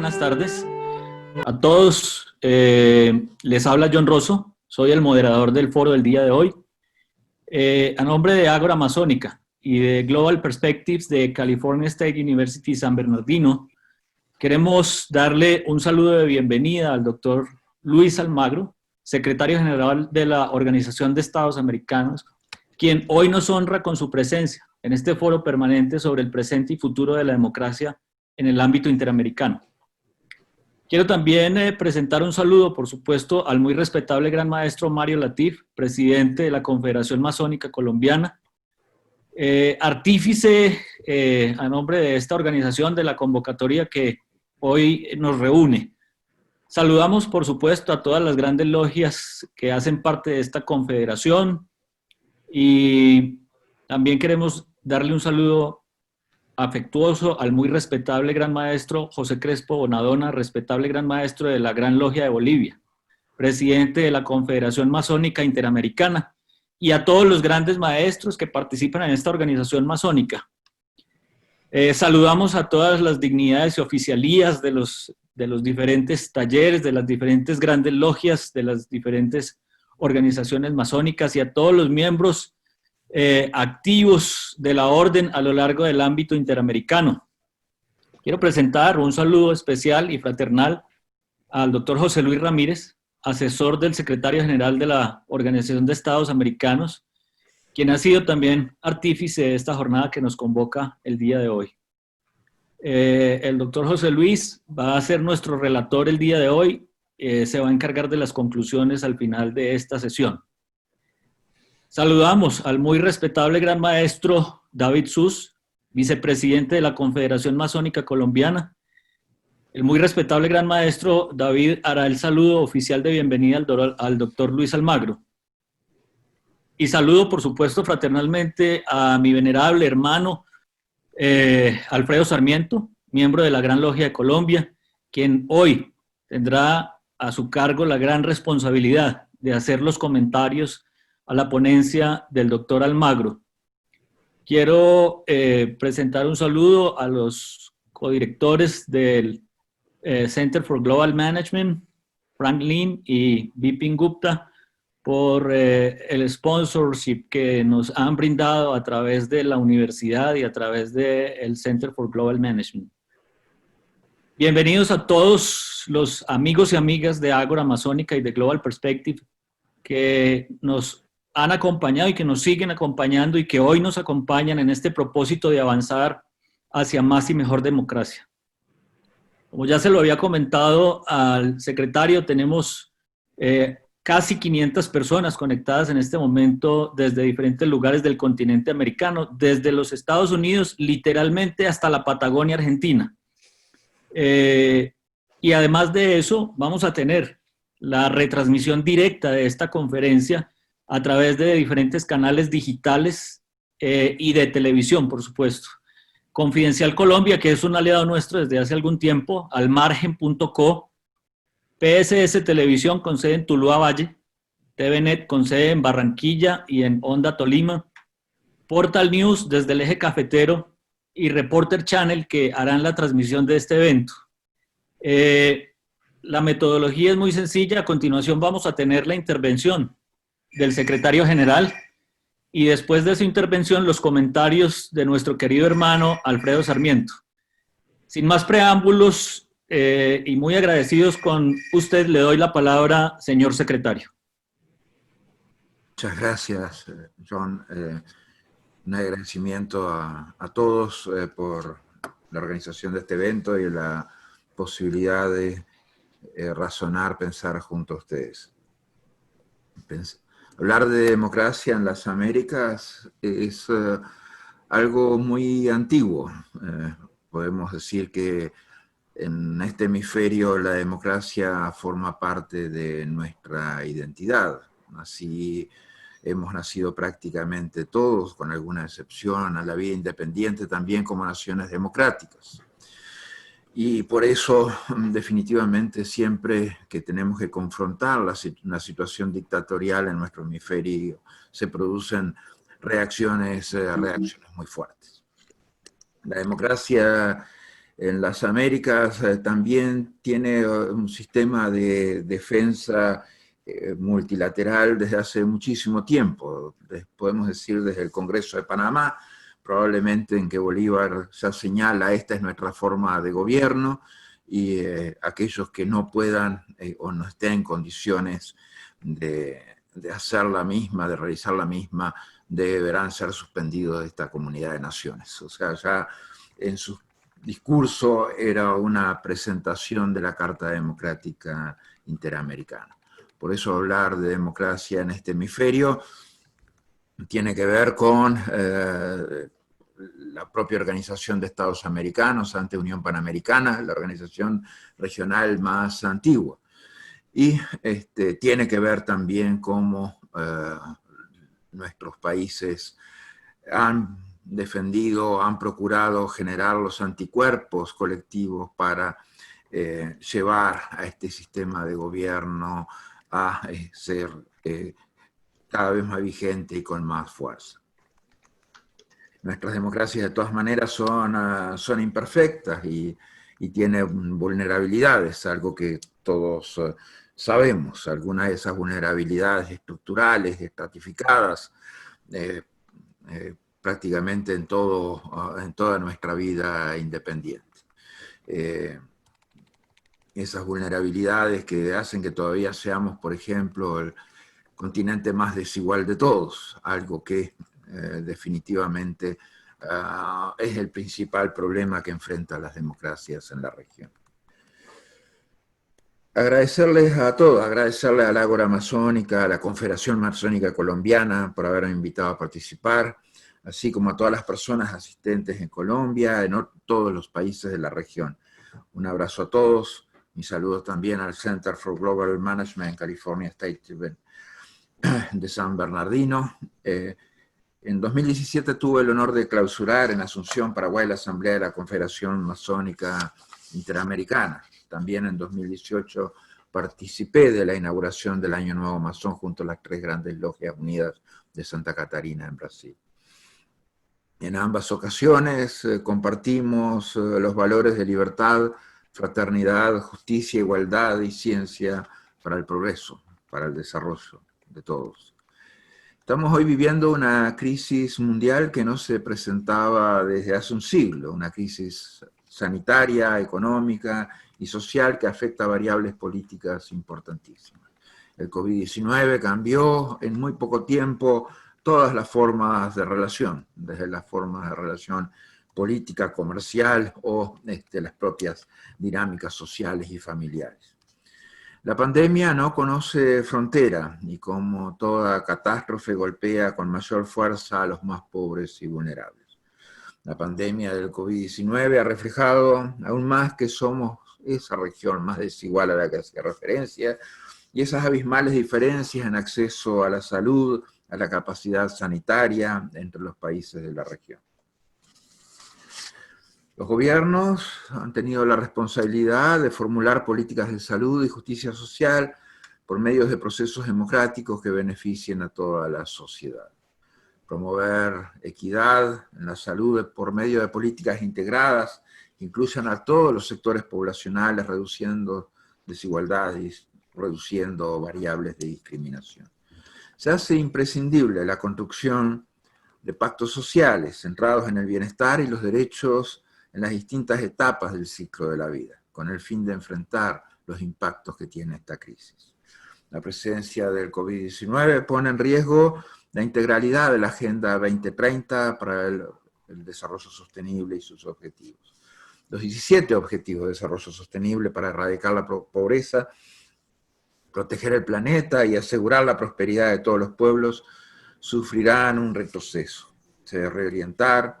buenas tardes a todos. Les habla John Rosso, soy el moderador del foro del día de hoy. A nombre de Ágora Masónica y de Global Perspectives de California State University San Bernardino, queremos darle un saludo de bienvenida al doctor Luis Almagro, secretario general de la Organización de Estados Americanos, quien hoy nos honra con su presencia en este foro permanente sobre el presente y futuro de la democracia en el ámbito interamericano. Quiero también presentar un saludo, por supuesto, al muy respetable gran maestro Mario Latif, presidente de la Confederación Masónica Colombiana, artífice a nombre de esta organización de la convocatoria que hoy nos reúne. Saludamos, por supuesto, a todas las grandes logias que hacen parte de esta confederación y también queremos darle un saludo afectuoso al muy respetable gran maestro José Crespo Bonadona, respetable gran maestro de la Gran Logia de Bolivia, presidente de la Confederación Masónica Interamericana, y a todos los grandes maestros que participan en esta organización masónica. Saludamos a todas las dignidades y oficialías de los diferentes talleres, de las diferentes grandes logias, de las diferentes organizaciones masónicas y a todos los miembros activos de la orden a lo largo del ámbito interamericano. Quiero presentar un saludo especial y fraternal al doctor José Luis Ramírez, asesor del secretario general de la Organización de Estados Americanos, quien ha sido también artífice de esta jornada que nos convoca el día de hoy. El doctor José Luis va a ser nuestro relator el día de hoy, se va a encargar de las conclusiones al final de esta sesión. Saludamos al muy respetable gran maestro David Sus, vicepresidente de la Confederación Masónica Colombiana. El muy respetable gran maestro David hará el saludo oficial de bienvenida al doctor Luis Almagro. Y saludo, por supuesto, fraternalmente a mi venerable hermano Alfredo Sarmiento, miembro de la Gran Logia de Colombia, quien hoy tendrá a su cargo la gran responsabilidad de hacer los comentarios a la ponencia del doctor Almagro. Quiero presentar un saludo a los codirectores del Center for Global Management, Frank Lin y Bipin Gupta, por el sponsorship que nos han brindado a través de la universidad y a través del Center for Global Management. Bienvenidos a todos los amigos y amigas de Ágora Masónica y de Global Perspective que nos han acompañado y que nos siguen acompañando y que hoy nos acompañan en este propósito de avanzar hacia más y mejor democracia. Como ya se lo había comentado al secretario, tenemos casi 500 personas conectadas en este momento desde diferentes lugares del continente americano, desde los Estados Unidos literalmente hasta la Patagonia Argentina. Y además de eso, vamos a tener la retransmisión directa de esta conferencia a través de diferentes canales digitales y de televisión, por supuesto. Confidencial Colombia, que es un aliado nuestro desde hace algún tiempo, almargen.co, PSS Televisión con sede en Tuluá Valle, TVNet con sede en Barranquilla y en Honda Tolima, Portal News desde el eje cafetero y Reporter Channel que harán la transmisión de este evento. La metodología es muy sencilla. A continuación vamos a tener la intervención del secretario general y después de su intervención los comentarios de nuestro querido hermano Alfredo Sarmiento. Sin más preámbulos y muy agradecidos con usted, le doy la palabra, señor secretario. Muchas gracias, John. Un agradecimiento a todos por la organización de este evento y la posibilidad de razonar, pensar junto a ustedes. Hablar de democracia en las Américas es algo muy antiguo. Podemos decir que en este hemisferio la democracia forma parte de nuestra identidad. Así hemos nacido prácticamente todos, con alguna excepción, a la vida independiente también como naciones democráticas. Y por eso, definitivamente, siempre que tenemos que confrontar una situación dictatorial en nuestro hemisferio, se producen reacciones muy fuertes. La democracia en las Américas también tiene un sistema de defensa multilateral desde hace muchísimo tiempo. Podemos decir desde el Congreso de Panamá, probablemente en que Bolívar ya señala: esta es nuestra forma de gobierno, y aquellos que no puedan o no estén en condiciones de hacer la misma, de realizar la misma, deberán ser suspendidos de esta comunidad de naciones. O sea, ya en su discurso era una presentación de la Carta Democrática Interamericana. Por eso hablar de democracia en este hemisferio tiene que ver con la propia Organización de Estados Americanos, ante Unión Panamericana, la organización regional más antigua. Y tiene que ver también cómo nuestros países han defendido, han procurado generar los anticuerpos colectivos para llevar a este sistema de gobierno a ser cada vez más vigente y con más fuerza. Nuestras democracias de todas maneras son imperfectas y tienen vulnerabilidades, algo que todos sabemos. Algunas de esas vulnerabilidades estructurales, estratificadas, prácticamente en toda nuestra vida independiente. Esas vulnerabilidades que hacen que todavía seamos, por ejemplo, el continente más desigual de todos, algo que definitivamente es el principal problema que enfrentan las democracias en la región. Agradecerles a todos, agradecerles a la Ágora Masónica, a la Confederación Masónica Colombiana por haberme invitado a participar, así como a todas las personas asistentes en Colombia, en todos los países de la región. Un abrazo a todos, mi saludo también al Center for Global Management, California State de San Bernardino. En 2017 tuve el honor de clausurar en Asunción, Paraguay, la Asamblea de la Confederación Masónica Interamericana. También en 2018 participé de la inauguración del Año Nuevo Masón junto a las 3 grandes logias unidas de Santa Catarina en Brasil. En ambas ocasiones compartimos los valores de libertad, fraternidad, justicia, igualdad y ciencia para el progreso, para el desarrollo de todos. Estamos hoy viviendo una crisis mundial que no se presentaba desde hace un siglo, una crisis sanitaria, económica y social que afecta a variables políticas importantísimas. El COVID-19 cambió en muy poco tiempo todas las formas de relación, desde las formas de relación política, comercial o las propias dinámicas sociales y familiares. La pandemia no conoce frontera y como toda catástrofe golpea con mayor fuerza a los más pobres y vulnerables. La pandemia del COVID-19 ha reflejado aún más que somos esa región más desigual a la que hacía referencia y esas abismales diferencias en acceso a la salud, a la capacidad sanitaria entre los países de la región. Los gobiernos han tenido la responsabilidad de formular políticas de salud y justicia social por medio de procesos democráticos que beneficien a toda la sociedad. Promover equidad en la salud por medio de políticas integradas que incluyan a todos los sectores poblacionales, reduciendo desigualdades, reduciendo variables de discriminación. Se hace imprescindible la construcción de pactos sociales centrados en el bienestar y los derechos en las distintas etapas del ciclo de la vida, con el fin de enfrentar los impactos que tiene esta crisis. La presencia del COVID-19 pone en riesgo la integralidad de la Agenda 2030 para el desarrollo sostenible y sus objetivos. Los 17 Objetivos de Desarrollo Sostenible para erradicar la pobreza, proteger el planeta y asegurar la prosperidad de todos los pueblos sufrirán un retroceso. Se debe reorientar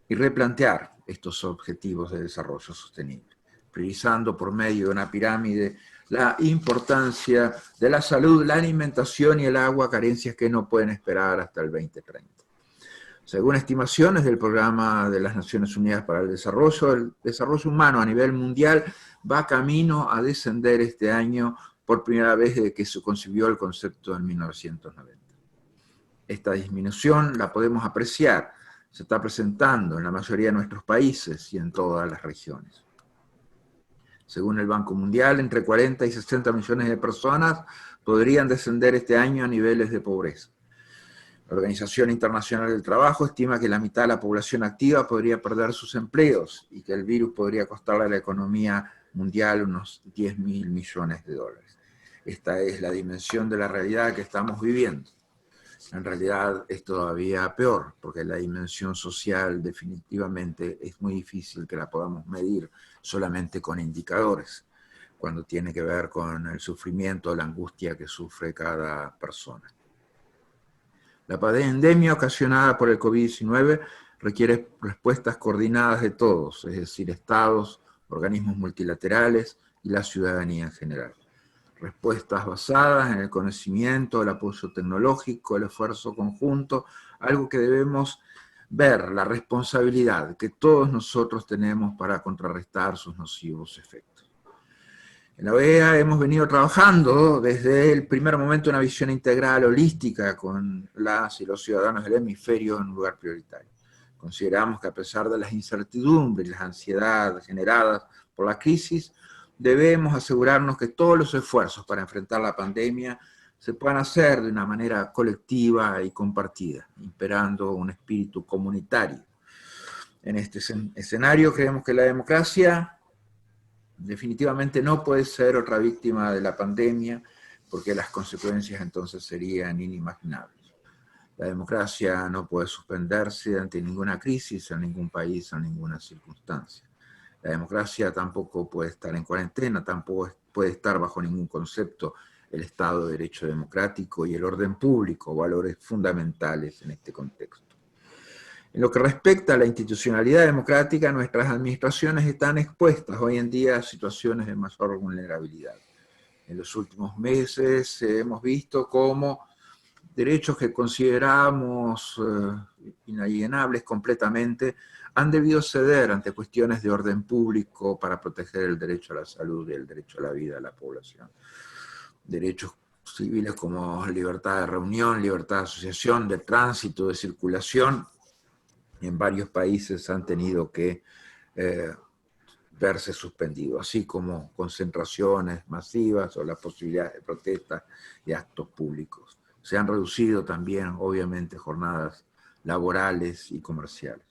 y replantear estos objetivos de desarrollo sostenible, priorizando por medio de una pirámide la importancia de la salud, la alimentación y el agua, carencias que no pueden esperar hasta el 2030. Según estimaciones del Programa de las Naciones Unidas para el desarrollo humano a nivel mundial va camino a descender este año por primera vez desde que se concibió el concepto en 1990. Esta disminución la podemos apreciar se está presentando en la mayoría de nuestros países y en todas las regiones. Según el Banco Mundial, entre 40 y 60 millones de personas podrían descender este año a niveles de pobreza. La Organización Internacional del Trabajo estima que la mitad de la población activa podría perder sus empleos y que el virus podría costarle a la economía mundial unos 10.000 millones de dólares. Esta es la dimensión de la realidad que estamos viviendo. En realidad es todavía peor, porque la dimensión social definitivamente es muy difícil que la podamos medir solamente con indicadores, cuando tiene que ver con el sufrimiento, la angustia que sufre cada persona. La pandemia ocasionada por el COVID-19 requiere respuestas coordinadas de todos, es decir, estados, organismos multilaterales y la ciudadanía en general. Respuestas basadas en el conocimiento, el apoyo tecnológico, el esfuerzo conjunto, algo que debemos ver, la responsabilidad que todos nosotros tenemos para contrarrestar sus nocivos efectos. En la OEA hemos venido trabajando desde el primer momento una visión integral, holística, con las y los ciudadanos del hemisferio en un lugar prioritario. Consideramos que a pesar de las incertidumbres y las ansiedades generadas por la crisis, debemos asegurarnos que todos los esfuerzos para enfrentar la pandemia se puedan hacer de una manera colectiva y compartida, imperando un espíritu comunitario. En este escenario creemos que la democracia definitivamente no puede ser otra víctima de la pandemia, porque las consecuencias entonces serían inimaginables. La democracia no puede suspenderse ante ninguna crisis, en ningún país, en ninguna circunstancia. La democracia tampoco puede estar en cuarentena, tampoco puede estar bajo ningún concepto el Estado de Derecho democrático y el orden público, valores fundamentales en este contexto. En lo que respecta a la institucionalidad democrática, nuestras administraciones están expuestas hoy en día a situaciones de mayor vulnerabilidad. En los últimos meses hemos visto cómo derechos que consideramos inalienables completamente han debido ceder ante cuestiones de orden público para proteger el derecho a la salud y el derecho a la vida de la población. Derechos civiles como libertad de reunión, libertad de asociación, de tránsito, de circulación, en varios países han tenido que verse suspendidos, así como concentraciones masivas o la posibilidad de protestas y actos públicos. Se han reducido también, obviamente, jornadas laborales y comerciales.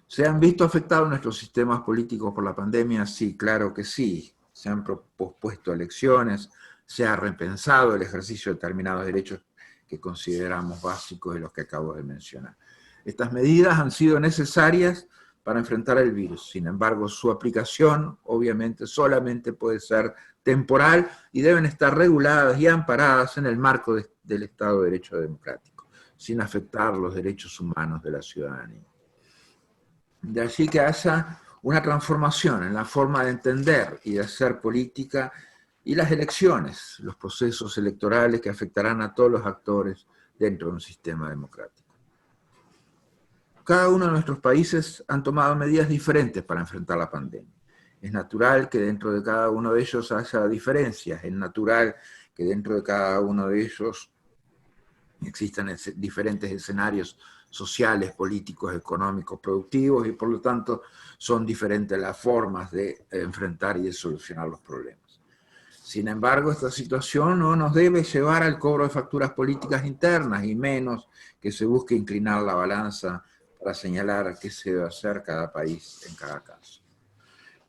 ¿Se han visto afectados nuestros sistemas políticos por la pandemia? Sí, claro que sí. Se han pospuesto elecciones, se ha repensado el ejercicio de determinados derechos que consideramos básicos de los que acabo de mencionar. Estas medidas han sido necesarias para enfrentar el virus. Sin embargo, su aplicación obviamente solamente puede ser temporal y deben estar reguladas y amparadas en el marco del Estado de Derecho democrático, sin afectar los derechos humanos de la ciudadanía. De allí que haya una transformación en la forma de entender y de hacer política y las elecciones, los procesos electorales que afectarán a todos los actores dentro de un sistema democrático. Cada uno de nuestros países han tomado medidas diferentes para enfrentar la pandemia. Es natural que dentro de cada uno de ellos haya diferencias, es natural que dentro de cada uno de ellos existan diferentes escenarios sociales, políticos, económicos, productivos, y por lo tanto son diferentes las formas de enfrentar y de solucionar los problemas. Sin embargo, esta situación no nos debe llevar al cobro de facturas políticas internas, y menos que se busque inclinar la balanza para señalar qué se debe hacer cada país en cada caso.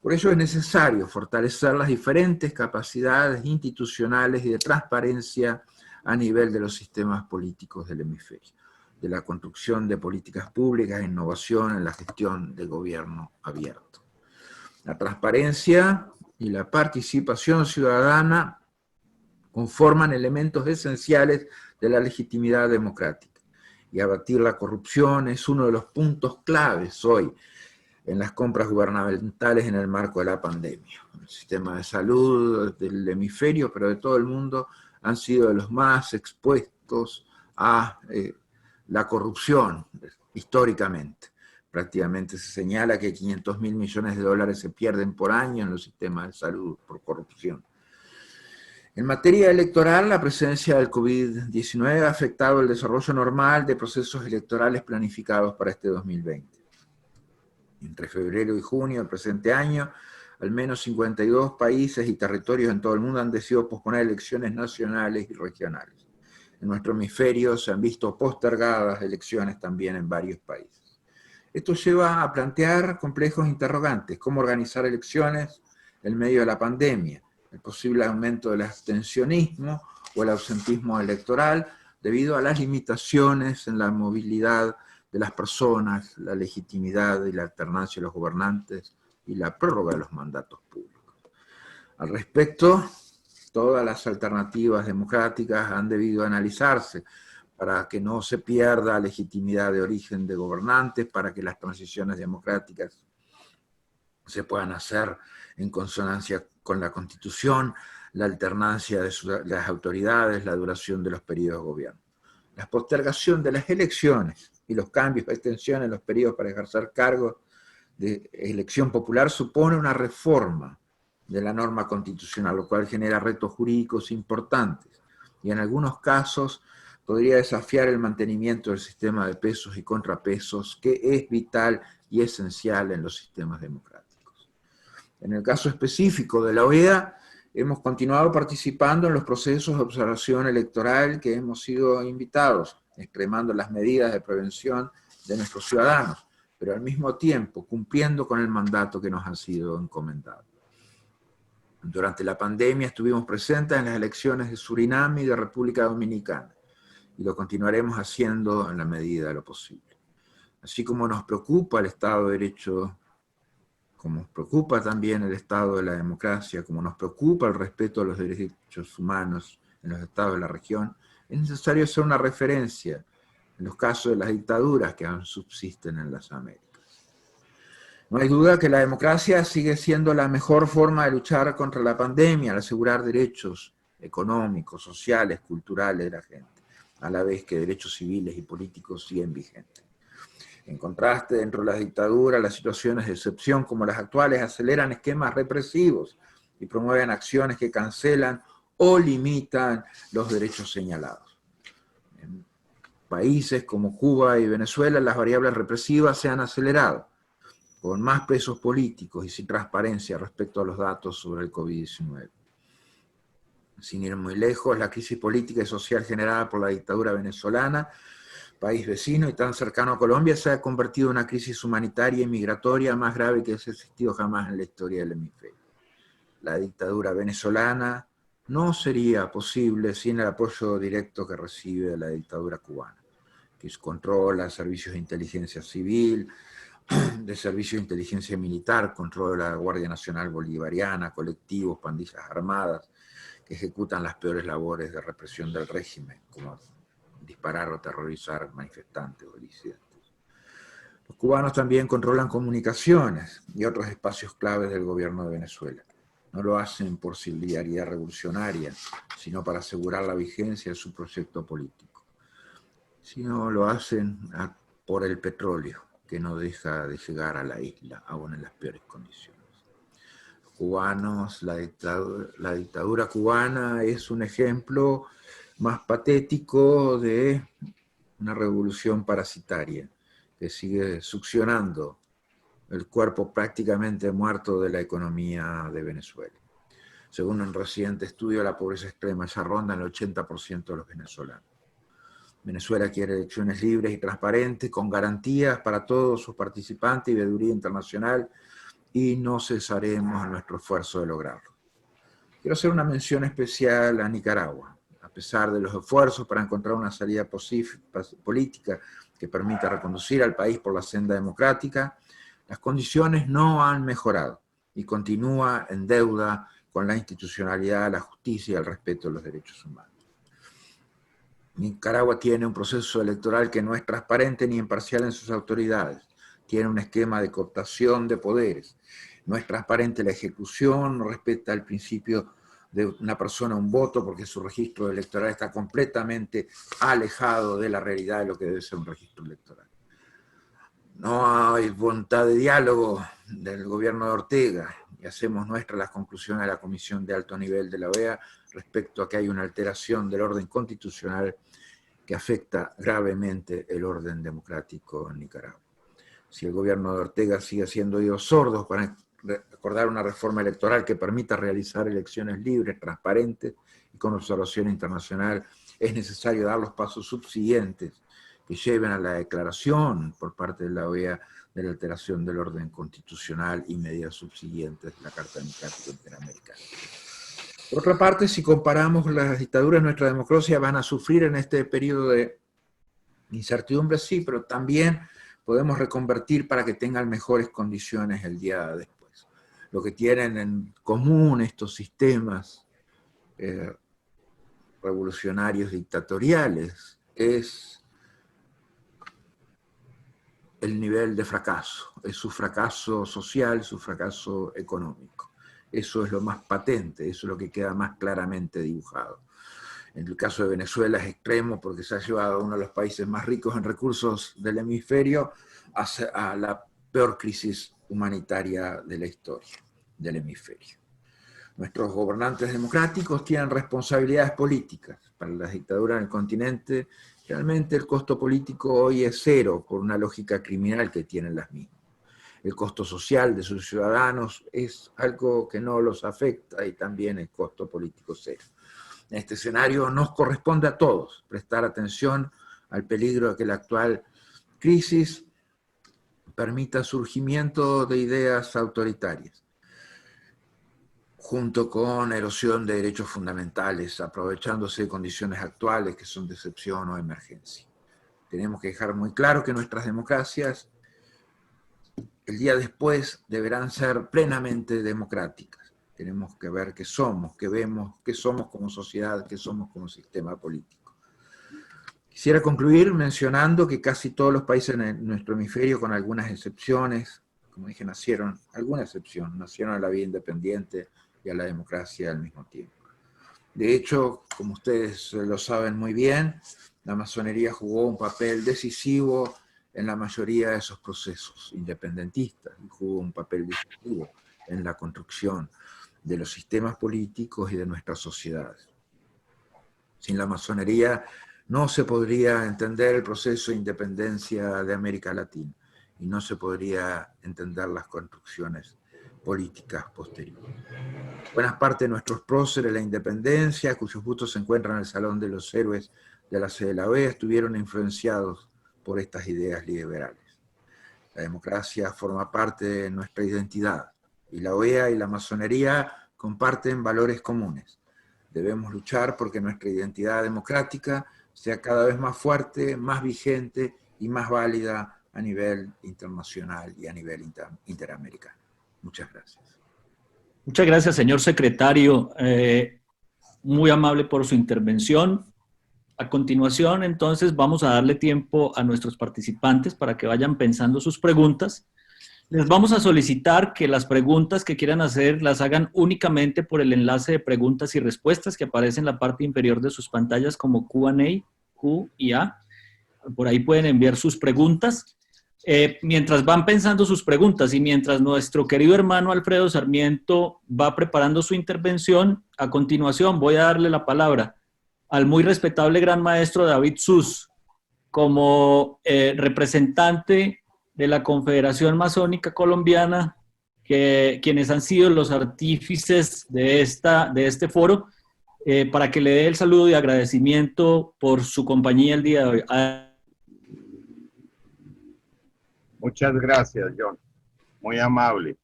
Por ello es necesario fortalecer las diferentes capacidades institucionales y de transparencia a nivel de los sistemas políticos del hemisferio, de la construcción de políticas públicas e innovación en la gestión del gobierno abierto. La transparencia y la participación ciudadana conforman elementos esenciales de la legitimidad democrática, y abatir la corrupción es uno de los puntos claves hoy en las compras gubernamentales en el marco de la pandemia. El sistema de salud del hemisferio, pero de todo el mundo, han sido de los más expuestos a la corrupción históricamente. Prácticamente se señala que 500.000 millones de dólares se pierden por año en los sistemas de salud por corrupción. En materia electoral, la presencia del COVID-19 ha afectado el desarrollo normal de procesos electorales planificados para este 2020. Entre febrero y junio del presente año, al menos 52 países y territorios en todo el mundo han decidido posponer elecciones nacionales y regionales. En nuestro hemisferio se han visto postergadas elecciones también en varios países. Esto lleva a plantear complejos interrogantes: cómo organizar elecciones en medio de la pandemia, el posible aumento del abstencionismo o el ausentismo electoral debido a las limitaciones en la movilidad de las personas, la legitimidad y la alternancia de los gobernantes y la prórroga de los mandatos públicos. Al respecto, todas las alternativas democráticas han debido analizarse para que no se pierda legitimidad de origen de gobernantes, para que las transiciones democráticas se puedan hacer en consonancia con la Constitución, la alternancia de las autoridades, la duración de los periodos de gobierno. La postergación de las elecciones y los cambios o extensiones en los periodos para ejercer cargos de elección popular supone una reforma de la norma constitucional, lo cual genera retos jurídicos importantes y en algunos casos podría desafiar el mantenimiento del sistema de pesos y contrapesos, que es vital y esencial en los sistemas democráticos. En el caso específico de la OEA, hemos continuado participando en los procesos de observación electoral que hemos sido invitados, extremando las medidas de prevención de nuestros ciudadanos, pero al mismo tiempo cumpliendo con el mandato que nos ha sido encomendado. Durante la pandemia estuvimos presentes en las elecciones de Surinam y de República Dominicana, y lo continuaremos haciendo en la medida de lo posible. Así como nos preocupa el Estado de Derecho, como nos preocupa también el Estado de la democracia, como nos preocupa el respeto a los derechos humanos en los estados de la región, es necesario hacer una referencia en los casos de las dictaduras que aún subsisten en las Américas. No hay duda que la democracia sigue siendo la mejor forma de luchar contra la pandemia, al asegurar derechos económicos, sociales, culturales de la gente, a la vez que derechos civiles y políticos siguen vigentes. En contraste, dentro de las dictaduras, las situaciones de excepción como las actuales aceleran esquemas represivos y promueven acciones que cancelan o limitan los derechos señalados. En países como Cuba y Venezuela, las variables represivas se han acelerado, con más presos políticos y sin transparencia respecto a los datos sobre el COVID-19. Sin ir muy lejos, la crisis política y social generada por la dictadura venezolana, país vecino y tan cercano a Colombia, se ha convertido en una crisis humanitaria y migratoria más grave que ha existido jamás en la historia del hemisferio. La dictadura venezolana no sería posible sin el apoyo directo que recibe de la dictadura cubana, que controla servicios de inteligencia civil, de servicio de inteligencia militar, control de la Guardia Nacional Bolivariana, colectivos, pandillas armadas, que ejecutan las peores labores de represión del régimen, como disparar o terrorizar manifestantes o disidentes. Los cubanos también controlan comunicaciones y otros espacios claves del gobierno de Venezuela. No lo hacen por solidaridad revolucionaria, sino para asegurar la vigencia de su proyecto político. Sino lo hacen por el petróleo, que no deja de llegar a la isla, aún en las peores condiciones. Los cubanos, la dictadura cubana es un ejemplo más patético de una revolución parasitaria que sigue succionando el cuerpo prácticamente muerto de la economía de Venezuela. Según un reciente estudio, la pobreza extrema ya ronda el 80% de los venezolanos. Venezuela quiere elecciones libres y transparentes, con garantías para todos sus participantes y veeduría internacional, y no cesaremos en nuestro esfuerzo de lograrlo. Quiero hacer una mención especial a Nicaragua. A pesar de los esfuerzos para encontrar una salida política que permita reconducir al país por la senda democrática, las condiciones no han mejorado y continúa en deuda con la institucionalidad, la justicia y el respeto de los derechos humanos. Nicaragua tiene un proceso electoral que no es transparente ni imparcial en sus autoridades. Tiene un esquema de cooptación de poderes. No es transparente la ejecución, no respeta el principio de una persona un voto, porque su registro electoral está completamente alejado de la realidad de lo que debe ser un registro electoral. No hay voluntad de diálogo del gobierno de Ortega, y hacemos nuestras las conclusiones de la Comisión de Alto Nivel de la OEA respecto a que hay una alteración del orden constitucional que afecta gravemente el orden democrático en Nicaragua. Si el gobierno de Ortega sigue siendo oídos sordos para acordar una reforma electoral que permita realizar elecciones libres, transparentes y con observación internacional, es necesario dar los pasos subsiguientes que lleven a la declaración por parte de la OEA de la alteración del orden constitucional y medidas subsiguientes de la Carta Democrática Interamericana. Por otra parte, si comparamos las dictaduras de nuestra democracia, van a sufrir en este periodo de incertidumbre, sí, pero también podemos reconvertir para que tengan mejores condiciones el día después. Lo que tienen en común estos sistemas revolucionarios dictatoriales es el nivel de fracaso, es su fracaso social, su fracaso económico. Eso es lo más patente, eso es lo que queda más claramente dibujado. En el caso de Venezuela es extremo porque se ha llevado a uno de los países más ricos en recursos del hemisferio a la peor crisis humanitaria de la historia del hemisferio. Nuestros gobernantes democráticos tienen responsabilidades políticas. Para las dictaduras en el continente, realmente el costo político hoy es cero por una lógica criminal que tienen las mismas. El costo social de sus ciudadanos es algo que no los afecta y también el costo político cero. En este escenario nos corresponde a todos prestar atención al peligro de que la actual crisis permita surgimiento de ideas autoritarias, junto con erosión de derechos fundamentales, aprovechándose de condiciones actuales que son de excepción o emergencia. Tenemos que dejar muy claro que nuestras democracias el día después deberán ser plenamente democráticas. Tenemos que ver qué somos, qué vemos, qué somos como sociedad, qué somos como sistema político. Quisiera concluir mencionando que casi todos los países en nuestro hemisferio, con algunas excepciones, como dije, nacieron a la vida independiente y a la democracia al mismo tiempo. De hecho, como ustedes lo saben muy bien, la masonería jugó un papel decisivo en la mayoría de esos procesos independentistas, y jugó un papel decisivo en la construcción de los sistemas políticos y de nuestras sociedades. Sin la masonería no se podría entender el proceso de independencia de América Latina, y no se podría entender las construcciones políticas posteriores. Buenas partes de nuestros próceres de la independencia, cuyos bustos se encuentran en el Salón de los Héroes de la sede de la OEA, estuvieron influenciados por estas ideas liberales. La democracia forma parte de nuestra identidad, y la OEA y la masonería comparten valores comunes. Debemos luchar porque nuestra identidad democrática sea cada vez más fuerte, más vigente y más válida a nivel internacional y a nivel interamericano. Muchas gracias. Muchas gracias, señor secretario. Muy amable por su intervención. A continuación, entonces, vamos a darle tiempo a nuestros participantes para que vayan pensando sus preguntas. Les vamos a solicitar que las preguntas que quieran hacer las hagan únicamente por el enlace de preguntas y respuestas que aparece en la parte inferior de sus pantallas como Q&A, Q y A. Por ahí pueden enviar sus preguntas. Mientras van pensando sus preguntas y mientras nuestro querido hermano Alfredo Sarmiento va preparando su intervención, a continuación voy a darle la palabra al muy respetable gran maestro David Sus, como representante de la Confederación Masónica Colombiana, quienes han sido los artífices de este foro, para que le dé el saludo y agradecimiento por su compañía el día de hoy. Muchas gracias, John. Muy amable.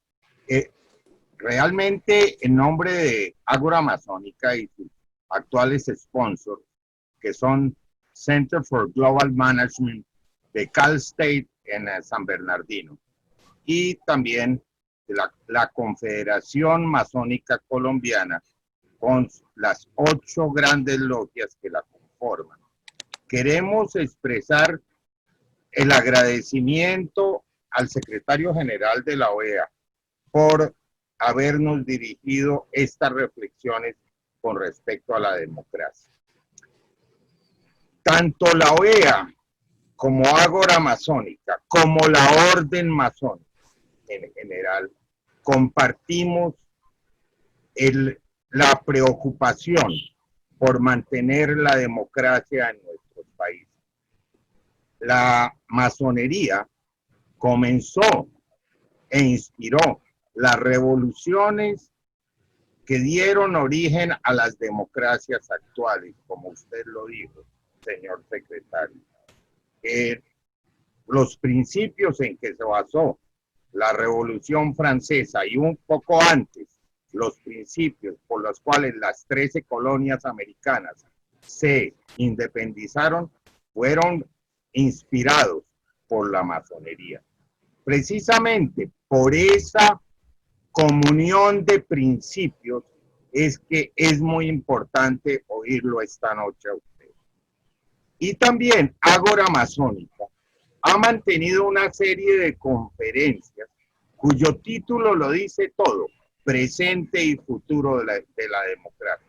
Realmente, en nombre de Ágora Masónica y sus actuales sponsors, que son Center for Global Management de Cal State en San Bernardino, y también de la Confederación Masónica Colombiana, con las 8 grandes logias que la conforman. Queremos expresar el agradecimiento al secretario general de la OEA por habernos dirigido estas reflexiones con respecto a la democracia. Tanto la OEA como Ágora Masónica, como la Orden Masónica en general, compartimos la preocupación por mantener la democracia en nuestros países. La masonería comenzó e inspiró las revoluciones que dieron origen a las democracias actuales, como usted lo dijo, señor secretario. Los principios en que se basó la Revolución Francesa y un poco antes, los principios por los cuales las 13 colonias americanas se independizaron, fueron inspirados por la masonería. Precisamente por esa comunión de principios es que es muy importante oírlo esta noche a usted. Y también Ágora Masónica ha mantenido una serie de conferencias cuyo título lo dice todo: presente y futuro de la democracia.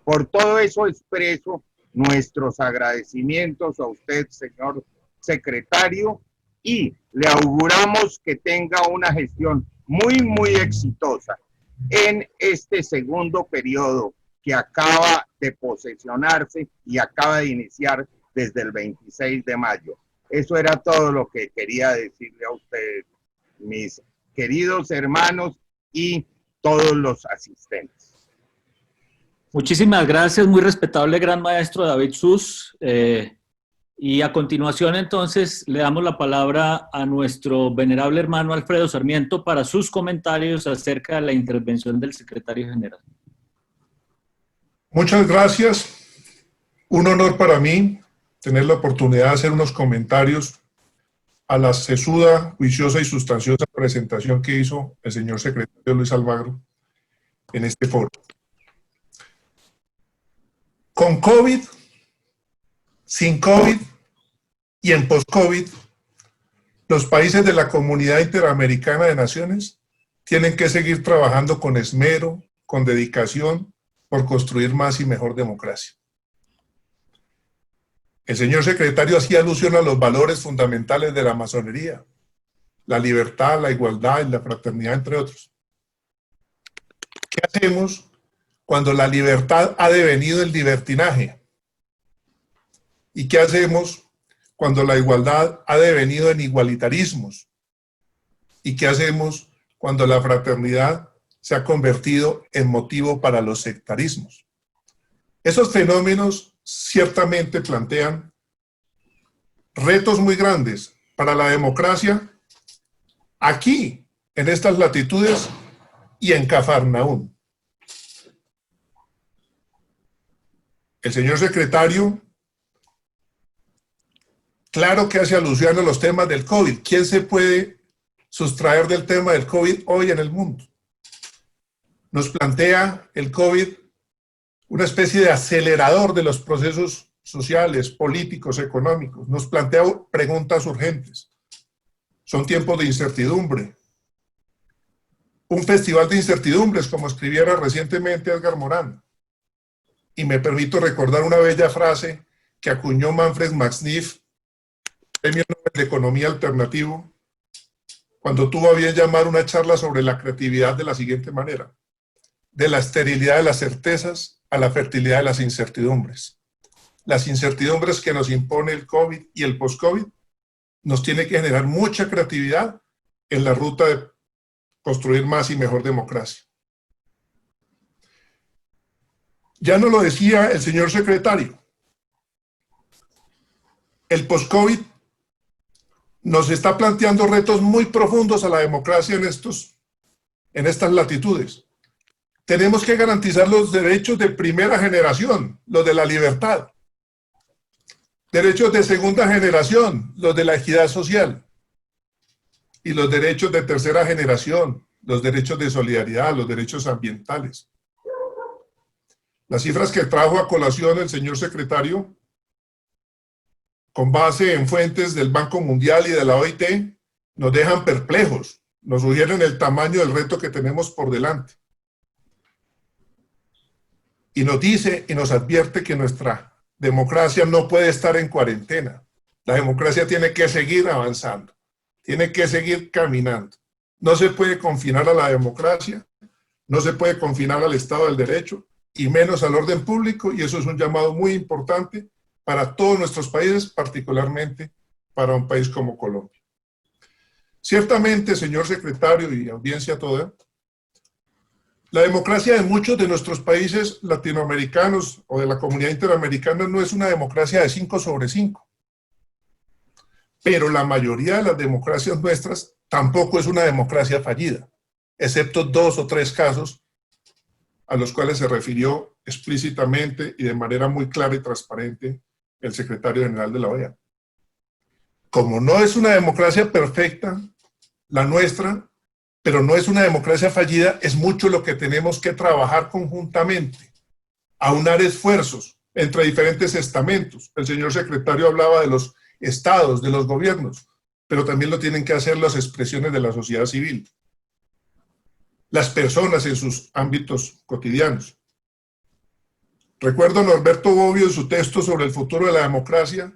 Por todo eso expreso nuestros agradecimientos a usted, señor secretario, y le auguramos que tenga una gestión muy exitosa en este segundo periodo que acaba de posesionarse y acaba de iniciar desde el 26 de mayo. Eso era todo lo que quería decirle a ustedes, mis queridos hermanos y todos los asistentes. Muchísimas gracias, muy respetable Gran Maestro David Sus. Y a continuación, entonces, le damos la palabra a nuestro venerable hermano Alfredo Sarmiento para sus comentarios acerca de la intervención del secretario general. Muchas gracias. Un honor para mí tener la oportunidad de hacer unos comentarios a la sesuda, juiciosa y sustanciosa presentación que hizo el señor secretario Luis Almagro en este foro. Con COVID, sin COVID y en post-COVID, los países de la Comunidad Interamericana de Naciones tienen que seguir trabajando con esmero, con dedicación, por construir más y mejor democracia. El señor secretario hacía alusión a los valores fundamentales de la masonería: la libertad, la igualdad y la fraternidad, entre otros. ¿Qué hacemos cuando la libertad ha devenido en libertinaje? ¿Y qué hacemos cuando la igualdad ha devenido en igualitarismos? ¿Y qué hacemos cuando la fraternidad se ha convertido en motivo para los sectarismos? Esos fenómenos ciertamente plantean retos muy grandes para la democracia aquí, en estas latitudes y en Cafarnaún. El señor secretario, claro que hace alusión a los temas del COVID. ¿Quién se puede sustraer del tema del COVID hoy en el mundo? Nos plantea el COVID una especie de acelerador de los procesos sociales, políticos, económicos. Nos plantea preguntas urgentes. Son tiempos de incertidumbre. Un festival de incertidumbres, como escribiera recientemente Edgar Morin. Y me permito recordar una bella frase que acuñó Manfred Max Neef, Premio Nobel de Economía Alternativo, cuando tuvo a bien llamar una charla sobre la creatividad de la siguiente manera: de la esterilidad de las certezas a la fertilidad de las incertidumbres. Las incertidumbres que nos impone el COVID y el post-COVID nos tiene que generar mucha creatividad en la ruta de construir más y mejor democracia. Ya nos lo decía el señor secretario, el post-COVID nos está planteando retos muy profundos a la democracia en estas latitudes. Tenemos que garantizar los derechos de primera generación, los de la libertad. Derechos de segunda generación, los de la equidad social. Y los derechos de tercera generación, los derechos de solidaridad, los derechos ambientales. Las cifras que trajo a colación el señor secretario, con base en fuentes del Banco Mundial y de la OIT, nos dejan perplejos, nos sugieren el tamaño del reto que tenemos por delante. Y nos dice y nos advierte que nuestra democracia no puede estar en cuarentena. La democracia tiene que seguir avanzando, tiene que seguir caminando. No se puede confinar a la democracia, no se puede confinar al Estado del Derecho, y menos al orden público, y eso es un llamado muy importante para todos nuestros países, particularmente para un país como Colombia. Ciertamente, señor secretario y audiencia toda, la democracia de muchos de nuestros países latinoamericanos o de la comunidad interamericana no es una democracia de 5 sobre 5. Pero la mayoría de las democracias nuestras tampoco es una democracia fallida, excepto 2 o 3 casos a los cuales se refirió explícitamente y de manera muy clara y transparente el secretario general de la OEA. Como no es una democracia perfecta, la nuestra, pero no es una democracia fallida, es mucho lo que tenemos que trabajar conjuntamente, aunar esfuerzos entre diferentes estamentos. El señor secretario hablaba de los estados, de los gobiernos, pero también lo tienen que hacer las expresiones de la sociedad civil, las personas en sus ámbitos cotidianos. Recuerdo a Norberto Bobbio en su texto sobre el futuro de la democracia,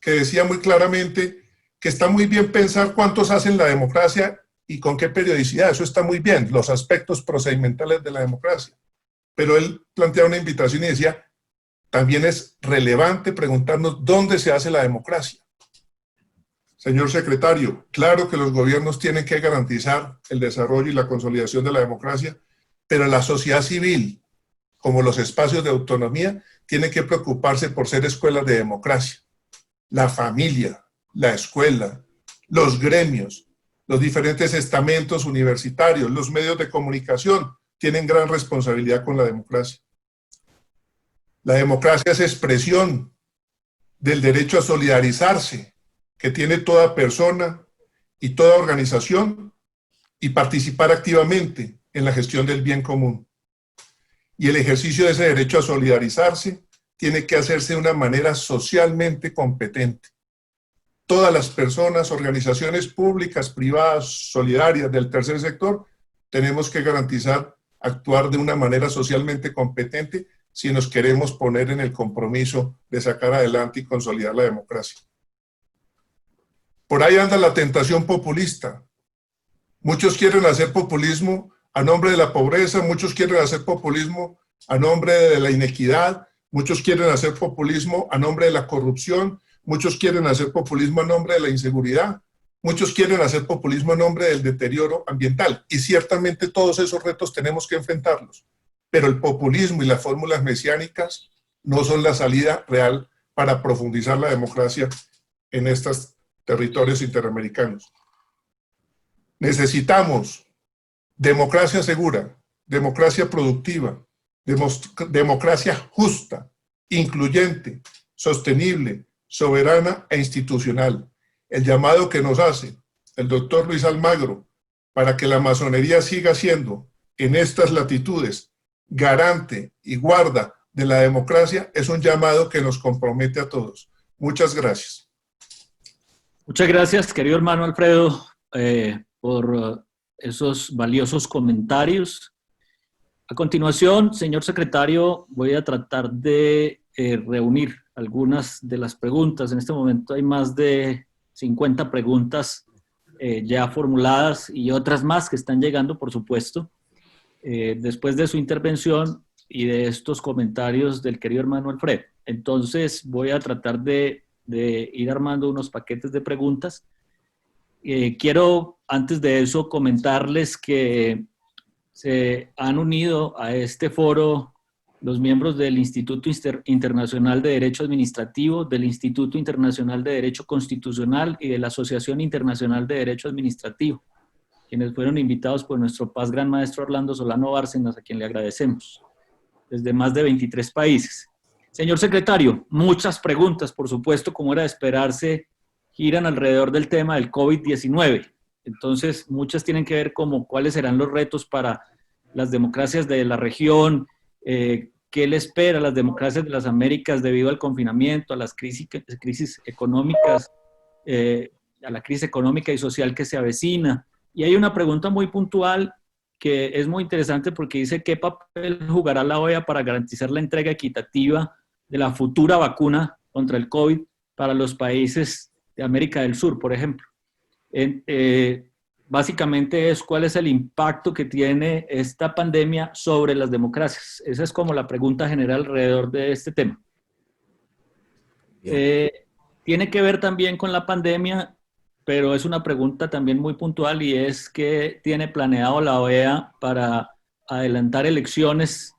que decía muy claramente que está muy bien pensar cuántos hacen la democracia y con qué periodicidad. Eso está muy bien, los aspectos procedimentales de la democracia. Pero él planteaba una invitación y decía, también es relevante preguntarnos dónde se hace la democracia. Señor secretario, claro que los gobiernos tienen que garantizar el desarrollo y la consolidación de la democracia, pero la sociedad civil, como los espacios de autonomía, tienen que preocuparse por ser escuelas de democracia. La familia, la escuela, los gremios, los diferentes estamentos universitarios, los medios de comunicación, tienen gran responsabilidad con la democracia. La democracia es expresión del derecho a solidarizarse que tiene toda persona y toda organización y participar activamente en la gestión del bien común. Y el ejercicio de ese derecho a solidarizarse tiene que hacerse de una manera socialmente competente. Todas las personas, organizaciones públicas, privadas, solidarias del tercer sector, tenemos que garantizar actuar de una manera socialmente competente si nos queremos poner en el compromiso de sacar adelante y consolidar la democracia. Por ahí anda la tentación populista. Muchos quieren hacer populismo a nombre de la pobreza, muchos quieren hacer populismo a nombre de la inequidad, muchos quieren hacer populismo a nombre de la corrupción, muchos quieren hacer populismo a nombre de la inseguridad, muchos quieren hacer populismo a nombre del deterioro ambiental. Y ciertamente todos esos retos tenemos que enfrentarlos. Pero el populismo y las fórmulas mesiánicas no son la salida real para profundizar la democracia en estos territorios interamericanos. Necesitamos democracia segura, democracia productiva, democracia justa, incluyente, sostenible, soberana e institucional. El llamado que nos hace el doctor Luis Almagro para que la masonería siga siendo en estas latitudes garante y guarda de la democracia es un llamado que nos compromete a todos. Muchas gracias. Muchas gracias, querido hermano Alfredo, por esos valiosos comentarios. A continuación, señor secretario, voy a tratar de reunir algunas de las preguntas. En este momento hay más de 50 preguntas ya formuladas y otras más que están llegando, por supuesto. Después de su intervención y de estos comentarios del querido hermano Alfredo. Entonces voy a tratar de ir armando unos paquetes de preguntas. Quiero antes de eso comentarles que se han unido a este foro los miembros del Instituto Internacional de Derecho Administrativo, del Instituto Internacional de Derecho Constitucional y de la Asociación Internacional de Derecho Administrativo, quienes fueron invitados por nuestro Paz Gran Maestro Orlando Solano Bárcenas, a quien le agradecemos, desde más de 23 países. Señor secretario, muchas preguntas, por supuesto, como era de esperarse, giran alrededor del tema del COVID-19. Entonces, muchas tienen que ver como cuáles serán los retos para las democracias de la región, qué le espera a las democracias de las Américas debido al confinamiento, a las crisis económicas, a la crisis económica y social que se avecina. Y hay una pregunta muy puntual que es muy interesante porque dice ¿qué papel jugará la OEA para garantizar la entrega equitativa de la futura vacuna contra el COVID para los países de América del Sur, por ejemplo? básicamente es cuál es el impacto que tiene esta pandemia sobre las democracias. Esa es como la pregunta general alrededor de este tema. Tiene que ver también con la pandemia, pero es una pregunta también muy puntual y es que tiene planeado la OEA para adelantar elecciones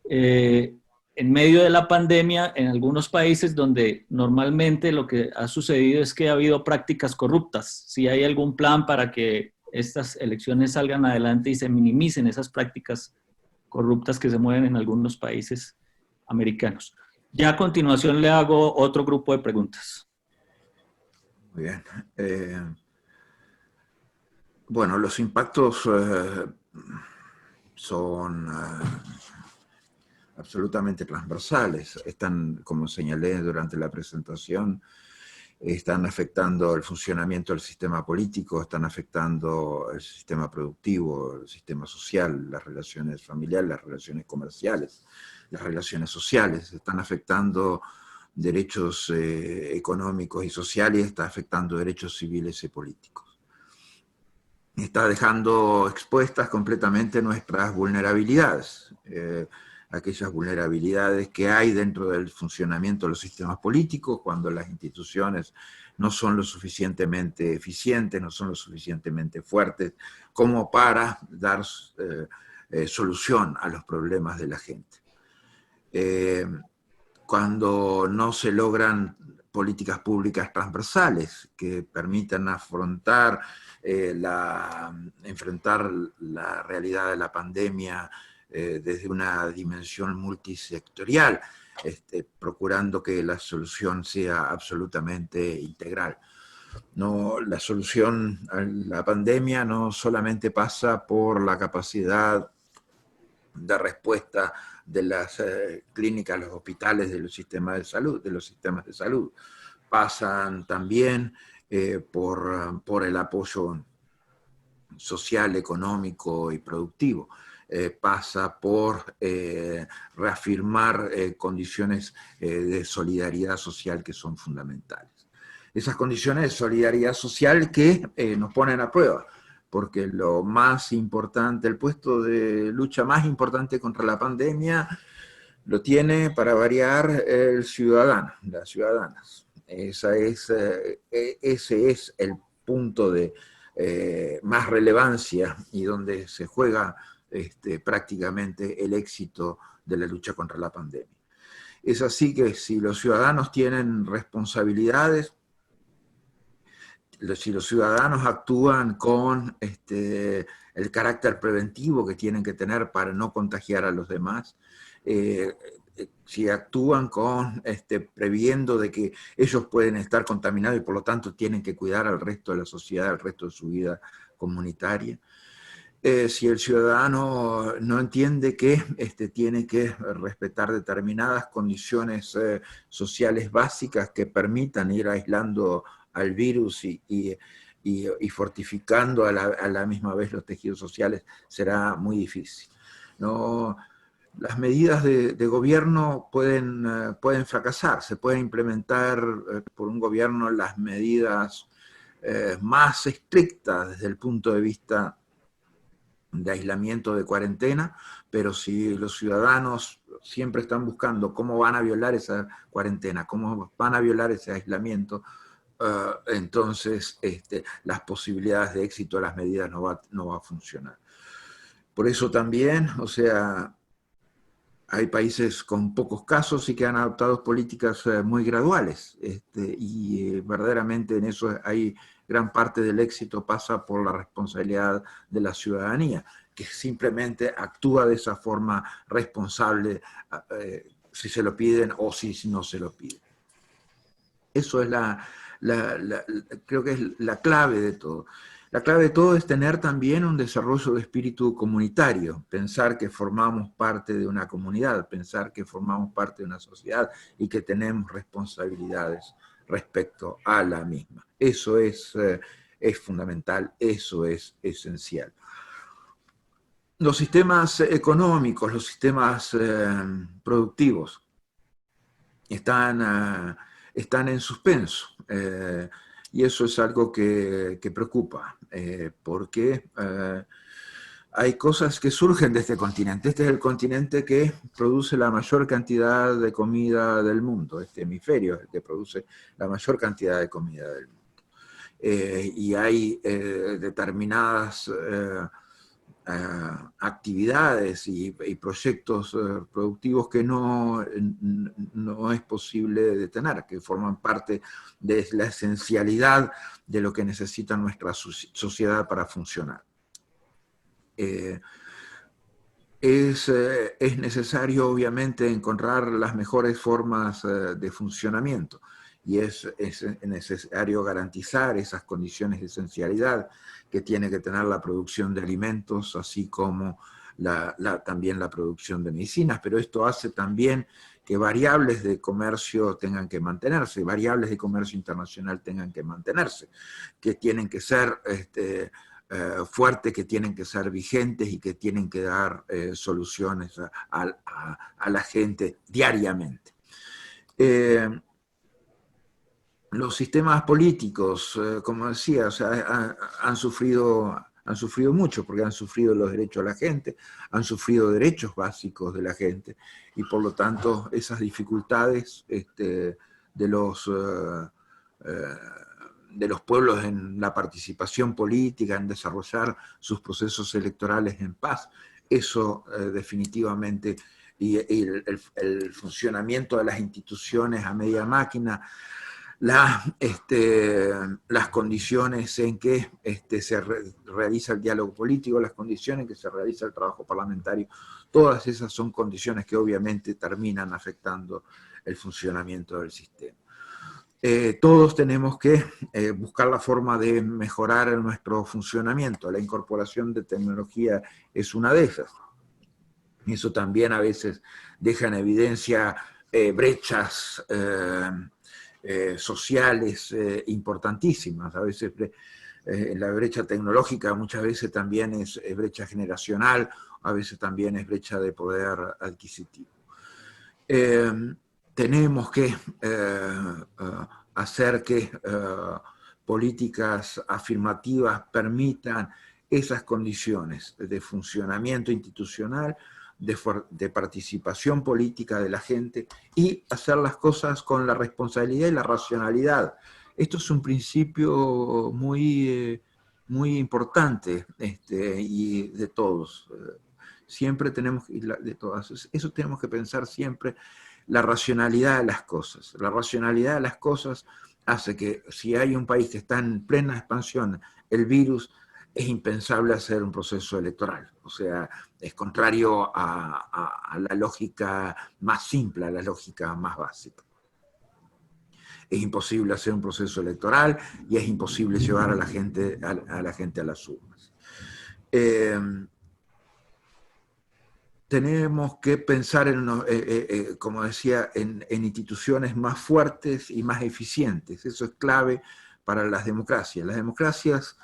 en medio de la pandemia en algunos países donde normalmente lo que ha sucedido es que ha habido prácticas corruptas. Si hay algún plan para que estas elecciones salgan adelante y se minimicen esas prácticas corruptas que se mueven en algunos países americanos. Ya a continuación le hago otro grupo de preguntas. Muy bien. Bueno, los impactos son absolutamente transversales. Están, como señalé durante la presentación, están afectando el funcionamiento del sistema político, están afectando el sistema productivo, el sistema social, las relaciones familiares, las relaciones comerciales, las relaciones sociales, están afectando derechos económicos y sociales, está afectando derechos civiles y políticos. Está dejando expuestas completamente nuestras vulnerabilidades, aquellas vulnerabilidades que hay dentro del funcionamiento de los sistemas políticos, cuando las instituciones no son lo suficientemente eficientes, no son lo suficientemente fuertes, como para dar solución a los problemas de la gente. Cuando no se logran políticas públicas transversales que permitan enfrentar la realidad de la pandemia desde una dimensión multisectorial, procurando que la solución sea absolutamente integral. No, la solución a la pandemia no solamente pasa por la capacidad de respuesta de las clínicas, los hospitales, de los sistemas de salud, pasan también por el apoyo social, económico y productivo. Pasa por reafirmar condiciones de solidaridad social que son fundamentales. Esas condiciones de solidaridad social que nos ponen a prueba, porque lo más importante, el puesto de lucha más importante contra la pandemia lo tiene, para variar, el ciudadano, las ciudadanas. Ese es el punto de más relevancia y donde se juega prácticamente el éxito de la lucha contra la pandemia. Es así que si los ciudadanos tienen responsabilidades, si los ciudadanos actúan con el carácter preventivo que tienen que tener para no contagiar a los demás, si actúan previendo de que ellos pueden estar contaminados y por lo tanto tienen que cuidar al resto de la sociedad, al resto de su vida comunitaria. Si el ciudadano no entiende que tiene que respetar determinadas condiciones sociales básicas que permitan ir aislando al virus y fortificando a la misma vez los tejidos sociales, será muy difícil. No, las medidas de gobierno pueden fracasar, se pueden implementar por un gobierno las medidas más estrictas desde el punto de vista de aislamiento, de cuarentena, pero si los ciudadanos siempre están buscando cómo van a violar esa cuarentena, cómo van a violar ese aislamiento, entonces las posibilidades de éxito de las medidas no va a funcionar. Por eso también, o sea, hay países con pocos casos y que han adoptado políticas muy graduales, y verdaderamente en eso hay gran parte del éxito pasa por la responsabilidad de la ciudadanía, que simplemente actúa de esa forma responsable si se lo piden o si no se lo piden. Eso es creo que es la clave de todo. La clave de todo es tener también un desarrollo de espíritu comunitario, pensar que formamos parte de una comunidad, pensar que formamos parte de una sociedad y que tenemos responsabilidades respecto a la misma. Eso es fundamental, eso es esencial. Los sistemas económicos, los sistemas productivos están en suspenso. Y eso es algo que preocupa, porque hay cosas que surgen de este continente. Este es el continente que produce la mayor cantidad de comida del mundo. Este hemisferio es el que produce la mayor cantidad de comida del mundo. Y hay determinadas actividades y proyectos productivos que no es posible detener, que forman parte de la esencialidad de lo que necesita nuestra sociedad para funcionar. Es necesario, obviamente, encontrar las mejores formas de funcionamiento, y es necesario garantizar esas condiciones de esencialidad que tiene que tener la producción de alimentos, así como también la producción de medicinas, pero esto hace también que variables de comercio tengan que mantenerse, variables de comercio internacional tengan que mantenerse, que tienen que ser fuertes, que tienen que ser vigentes y que tienen que dar soluciones a la gente diariamente. Los sistemas políticos, como decía, o sea, han sufrido mucho, porque han sufrido los derechos de la gente, han sufrido derechos básicos de la gente, y por lo tanto esas dificultades de los pueblos en la participación política, en desarrollar sus procesos electorales en paz, eso definitivamente, y el funcionamiento de las instituciones a media máquina, las condiciones en que se realiza el diálogo político, las condiciones en que se realiza el trabajo parlamentario, todas esas son condiciones que obviamente terminan afectando el funcionamiento del sistema. Todos tenemos que buscar la forma de mejorar nuestro funcionamiento. La incorporación de tecnología es una de esas. Eso también a veces deja en evidencia brechas sociales importantísimas. A veces la brecha tecnológica muchas veces también es brecha generacional, a veces también es brecha de poder adquisitivo. Tenemos que hacer que políticas afirmativas permitan esas condiciones de funcionamiento institucional, de participación política de la gente, y hacer las cosas con la responsabilidad y la racionalidad. Esto es un principio muy importante y de todos. Siempre tenemos, de todas, eso tenemos que pensar siempre, la racionalidad de las cosas. La racionalidad de las cosas hace que, si hay un país que está en plena expansión, el virus, es impensable hacer un proceso electoral. O sea, es contrario a la lógica más simple, a la lógica más básica. Es imposible hacer un proceso electoral y es imposible llevar a la gente a las urnas. Tenemos que pensar, como decía, en instituciones más fuertes y más eficientes. Eso es clave para las democracias. Las democracias,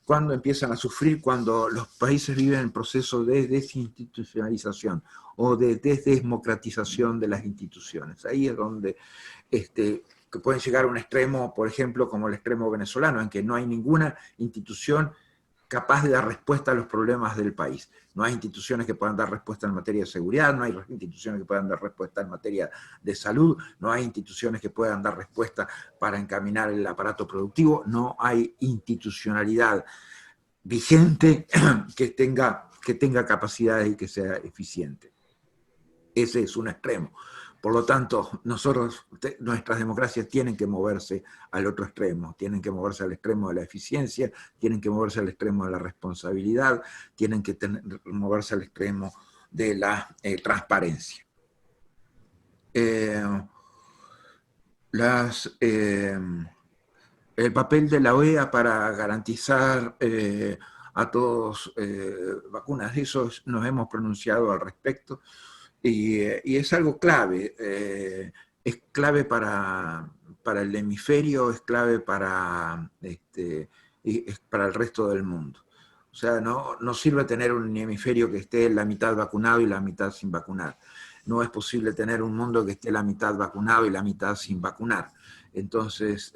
cuando empiezan a sufrir, cuando los países viven el proceso de desinstitucionalización o de desdemocratización de las instituciones. Ahí es donde que pueden llegar a un extremo, por ejemplo, como el extremo venezolano, en que no hay ninguna institución capaz de dar respuesta a los problemas del país. No hay instituciones que puedan dar respuesta en materia de seguridad, no hay instituciones que puedan dar respuesta en materia de salud, no hay instituciones que puedan dar respuesta para encaminar el aparato productivo, no hay institucionalidad vigente que tenga capacidades y que sea eficiente. Ese es un extremo. Por lo tanto, nuestras democracias tienen que moverse al otro extremo, tienen que moverse al extremo de la eficiencia, tienen que moverse al extremo de la responsabilidad, tienen que moverse al extremo de la transparencia. El papel de la OEA para garantizar a todos vacunas, de eso nos hemos pronunciado al respecto. Y es algo clave, es clave para el hemisferio, es clave para el resto del mundo. O sea, no sirve tener un hemisferio que esté la mitad vacunado y la mitad sin vacunar. no es posible tener un mundo que esté la mitad vacunado y la mitad sin vacunar. Entonces,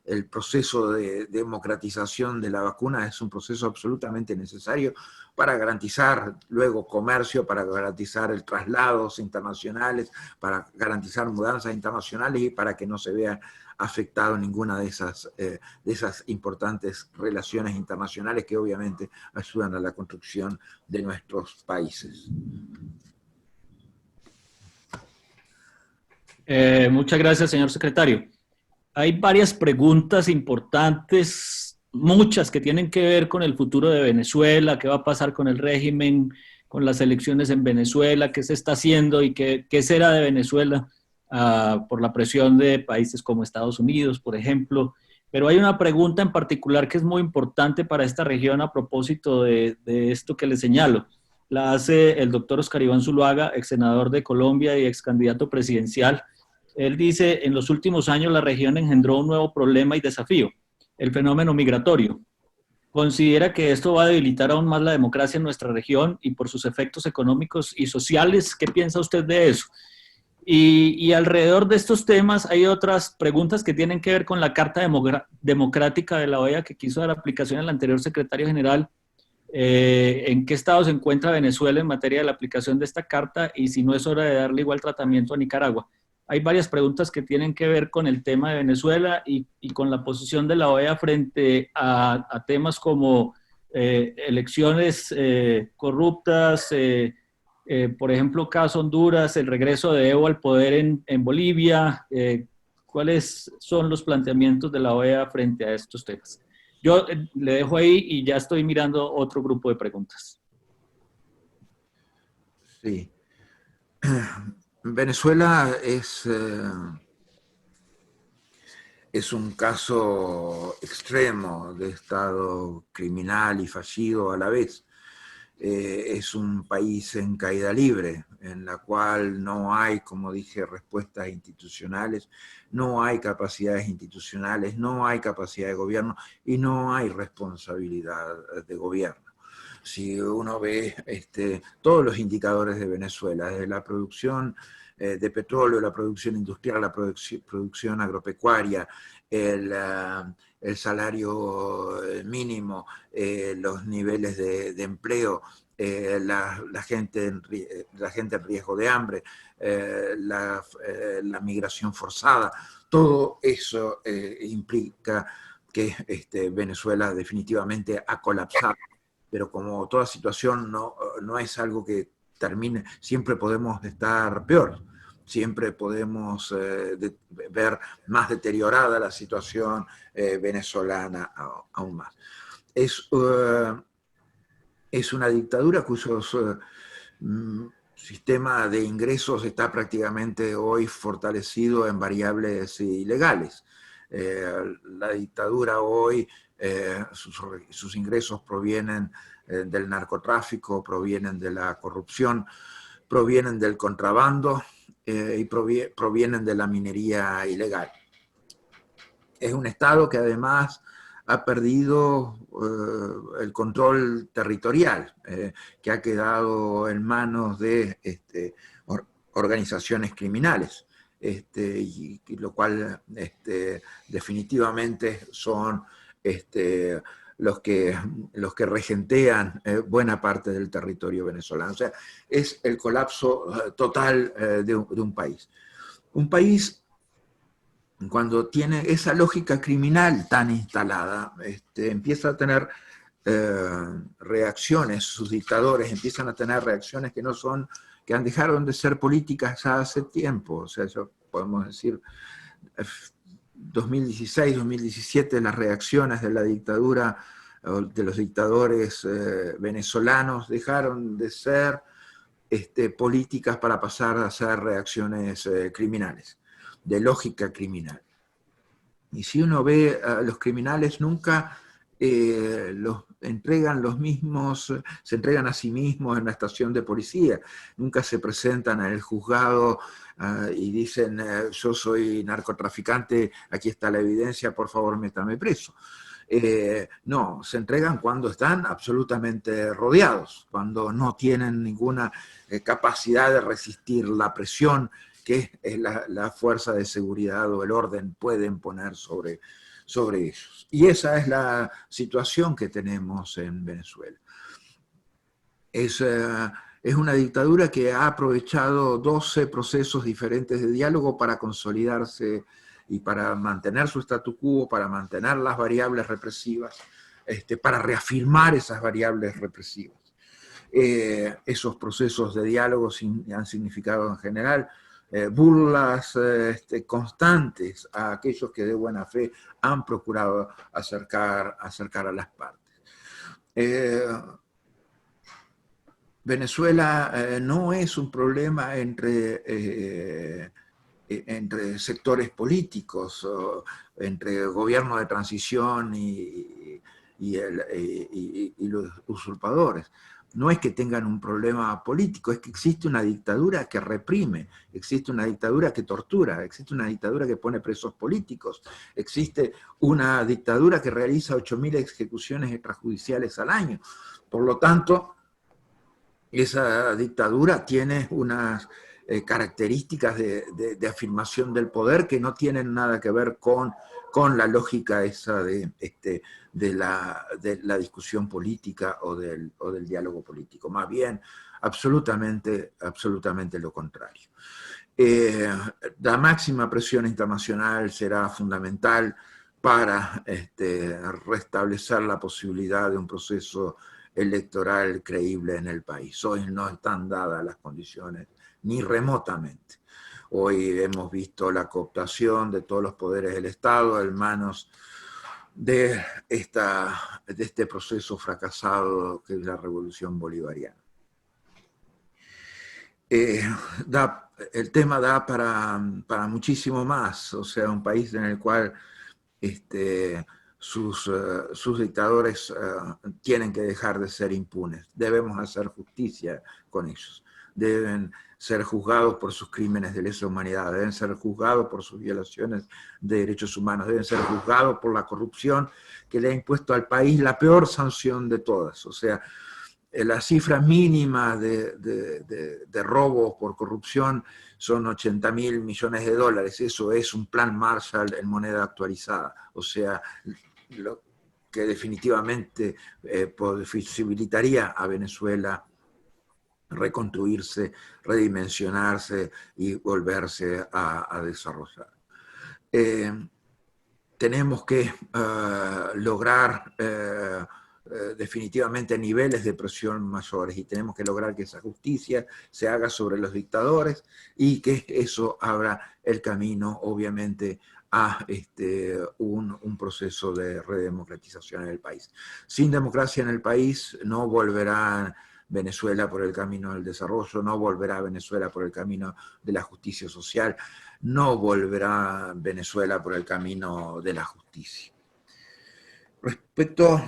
el proceso de democratización de la vacuna es un proceso absolutamente necesario para garantizar luego comercio, para garantizar el traslados internacionales, para garantizar mudanzas internacionales y para que no se vea afectado ninguna de esas importantes relaciones internacionales que obviamente ayudan a la construcción de nuestros países. Muchas gracias, señor secretario. Hay varias preguntas importantes, muchas que tienen que ver con el futuro de Venezuela, qué va a pasar con el régimen, con las elecciones en Venezuela, qué se está haciendo y qué será de Venezuela por la presión de países como Estados Unidos, por ejemplo. Pero hay una pregunta en particular que es muy importante para esta región a propósito de esto que le señalo. La hace el doctor Oscar Iván Zuluaga, ex senador de Colombia y ex candidato presidencial. Él dice, en los últimos años la región engendró un nuevo problema y desafío, el fenómeno migratorio. ¿Considera que esto va a debilitar aún más la democracia en nuestra región y por sus efectos económicos y sociales? ¿Qué piensa usted de eso? Y alrededor de estos temas hay otras preguntas que tienen que ver con la Carta Democrática de la OEA que quiso dar aplicación al anterior secretario general. ¿En qué estado se encuentra Venezuela en materia de la aplicación de esta carta y si no es hora de darle igual tratamiento a Nicaragua? Hay varias preguntas que tienen que ver con el tema de Venezuela y con la posición de la OEA frente a temas como elecciones corruptas, por ejemplo, caso Honduras, el regreso de Evo al poder en Bolivia. ¿Cuáles son los planteamientos de la OEA frente a estos temas? Yo le dejo ahí y ya estoy mirando otro grupo de preguntas. Sí. Venezuela es un caso extremo de estado criminal y fallido a la vez. Es un país en caída libre, en la cual no hay, como dije, respuestas institucionales, no hay capacidades institucionales, no hay capacidad de gobierno y no hay responsabilidad de gobierno. Si uno ve todos los indicadores de Venezuela, desde la producción de petróleo, la producción industrial, la producción agropecuaria, el salario mínimo, los niveles de empleo, la gente en riesgo de hambre, la migración forzada, todo eso implica que Venezuela definitivamente ha colapsado. Pero como toda situación no es algo que termine, siempre podemos estar peor, siempre podemos ver más deteriorada la situación venezolana aún más. Es una dictadura cuyo sistema de ingresos está prácticamente hoy fortalecido en variables ilegales. La dictadura hoy, sus ingresos provienen del narcotráfico, provienen de la corrupción, provienen del contrabando y provienen de la minería ilegal. Es un Estado que además ha perdido el control territorial, que ha quedado en manos de organizaciones criminales. Y lo cual definitivamente son los que regentean buena parte del territorio venezolano. O sea, es el colapso total de un país. Un país, cuando tiene esa lógica criminal tan instalada, empieza a tener reacciones, sus dictadores empiezan a tener reacciones que han dejado de ser políticas ya hace tiempo. O sea, podemos decir, 2016, 2017, las reacciones de la dictadura, de los dictadores venezolanos, dejaron de ser políticas para pasar a ser reacciones criminales, de lógica criminal. Y si uno ve a los criminales, nunca los entregan se entregan a sí mismos en la estación de policía, nunca se presentan en el juzgado y dicen yo soy narcotraficante, aquí está la evidencia, por favor métame preso. No, se entregan cuando están absolutamente rodeados, cuando no tienen ninguna capacidad de resistir la presión que la fuerza de seguridad o el orden pueden poner sobre ellos. Y esa es la situación que tenemos en Venezuela. Es una dictadura que ha aprovechado 12 procesos diferentes de diálogo para consolidarse y para mantener su statu quo, para mantener las variables represivas, para reafirmar esas variables represivas. Esos procesos de diálogo han significado en general burlas constantes a aquellos que de buena fe han procurado acercar a las partes. Venezuela no es un problema entre sectores políticos, entre gobierno de transición y los usurpadores. No es que tengan un problema político, es que existe una dictadura que reprime, existe una dictadura que tortura, existe una dictadura que pone presos políticos, existe una dictadura que realiza 8.000 ejecuciones extrajudiciales al año. Por lo tanto, esa dictadura tiene unas características de afirmación del poder que no tienen nada que ver con la lógica esa de la discusión política o del diálogo político. Más bien, absolutamente lo contrario. La máxima presión internacional será fundamental para restablecer la posibilidad de un proceso electoral creíble en el país. Hoy no están dadas las condiciones, ni remotamente. Hoy hemos visto la cooptación de todos los poderes del Estado en manos de este proceso fracasado que es la revolución bolivariana. El tema da para muchísimo más, o sea, un país en el cual sus dictadores tienen que dejar de ser impunes. Debemos hacer justicia con ellos. Deben ser juzgados por sus crímenes de lesa humanidad, deben ser juzgados por sus violaciones de derechos humanos, deben ser juzgados por la corrupción que le ha impuesto al país la peor sanción de todas. O sea, la cifra mínima de robos por corrupción son 80.000 millones de dólares. Eso es un plan Marshall en moneda actualizada. O sea, lo que definitivamente posibilitaría a Venezuela reconstruirse, redimensionarse y volverse a desarrollar. Tenemos que lograr definitivamente niveles de presión mayores y tenemos que lograr que esa justicia se haga sobre los dictadores y que eso abra el camino, obviamente, a un proceso de redemocratización en el país. Sin democracia en el país no volverá Venezuela por el camino del desarrollo, no volverá Venezuela por el camino de la justicia social, no volverá Venezuela por el camino de la justicia. Respecto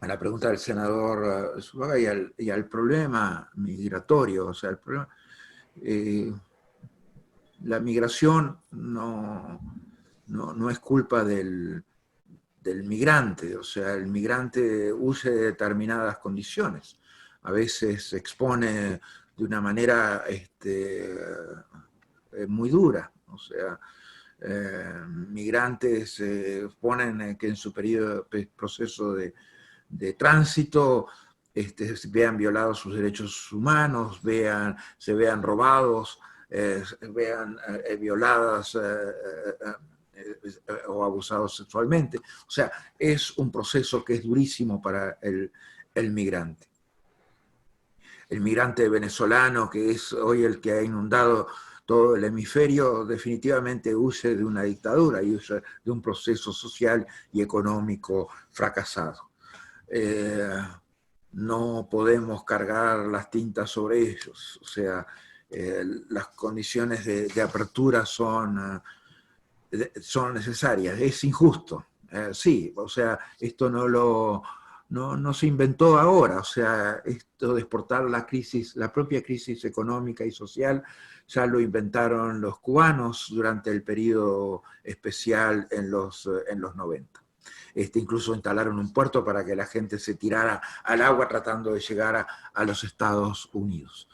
a la pregunta del senador Zuluaga y al problema migratorio, o sea, el problema, la migración no es culpa del migrante, o sea, el migrante huye de determinadas condiciones. A veces se expone de una manera muy dura, o sea, migrantes ponen que en su proceso de tránsito vean violados sus derechos humanos, se vean robados, vean violadas o abusados sexualmente. O sea, es un proceso que es durísimo para el migrante. El migrante venezolano, que es hoy el que ha inundado todo el hemisferio, definitivamente huye de una dictadura y huye de un proceso social y económico fracasado. No podemos cargar las tintas sobre ellos, o sea, las condiciones de apertura son necesarias. Es injusto, sí, o sea, esto no se inventó ahora, o sea, esto de exportar la propia crisis económica y social ya lo inventaron los cubanos durante el periodo especial en los 90. Incluso instalaron un puerto para que la gente se tirara al agua tratando de llegar a los Estados Unidos.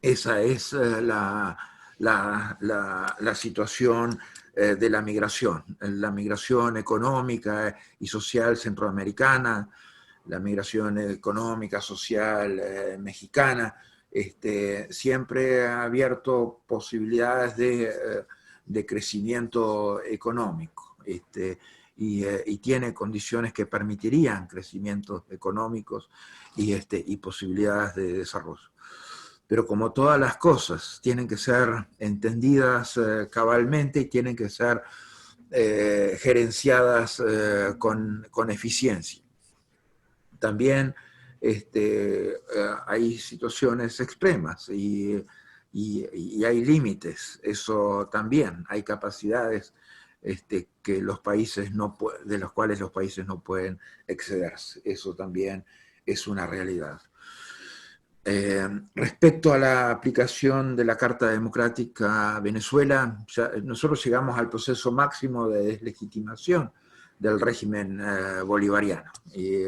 Esa es la situación de la migración económica y social centroamericana, la migración económica, social mexicana, siempre ha abierto posibilidades de crecimiento económico, y tiene condiciones que permitirían crecimientos económicos y posibilidades de desarrollo. Pero como todas las cosas, tienen que ser entendidas cabalmente y tienen que ser gerenciadas con eficiencia. También hay situaciones extremas y hay límites. Eso también, hay capacidades que los países de los cuales los países no pueden excederse. Eso también es una realidad. Respecto a la aplicación de la Carta Democrática a Venezuela, nosotros llegamos al proceso máximo de deslegitimación del régimen bolivariano, y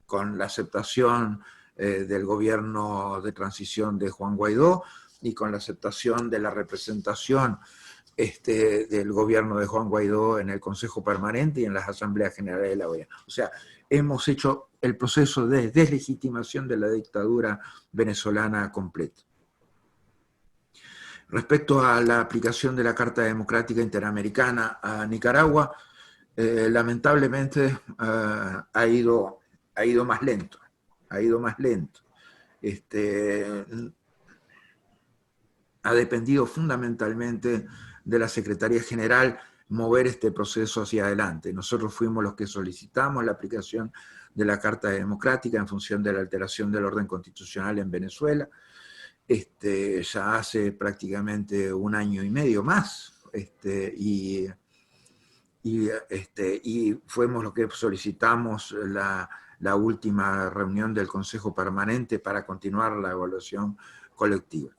con la aceptación del gobierno de transición de Juan Guaidó y con la aceptación de la representación del gobierno de Juan Guaidó en el Consejo Permanente y en las Asambleas Generales de la OEA. O sea, hemos hecho el proceso de deslegitimación de la dictadura venezolana completo. Respecto a la aplicación de la Carta Democrática Interamericana a Nicaragua, lamentablemente ha ido más lento. Ha dependido fundamentalmente de la Secretaría General mover este proceso hacia adelante. Nosotros fuimos los que solicitamos la aplicación de la Carta Democrática en función de la alteración del orden constitucional en Venezuela. Ya hace prácticamente 1 año y medio más, y fuimos los que solicitamos la última reunión del Consejo Permanente para continuar la evaluación colectiva.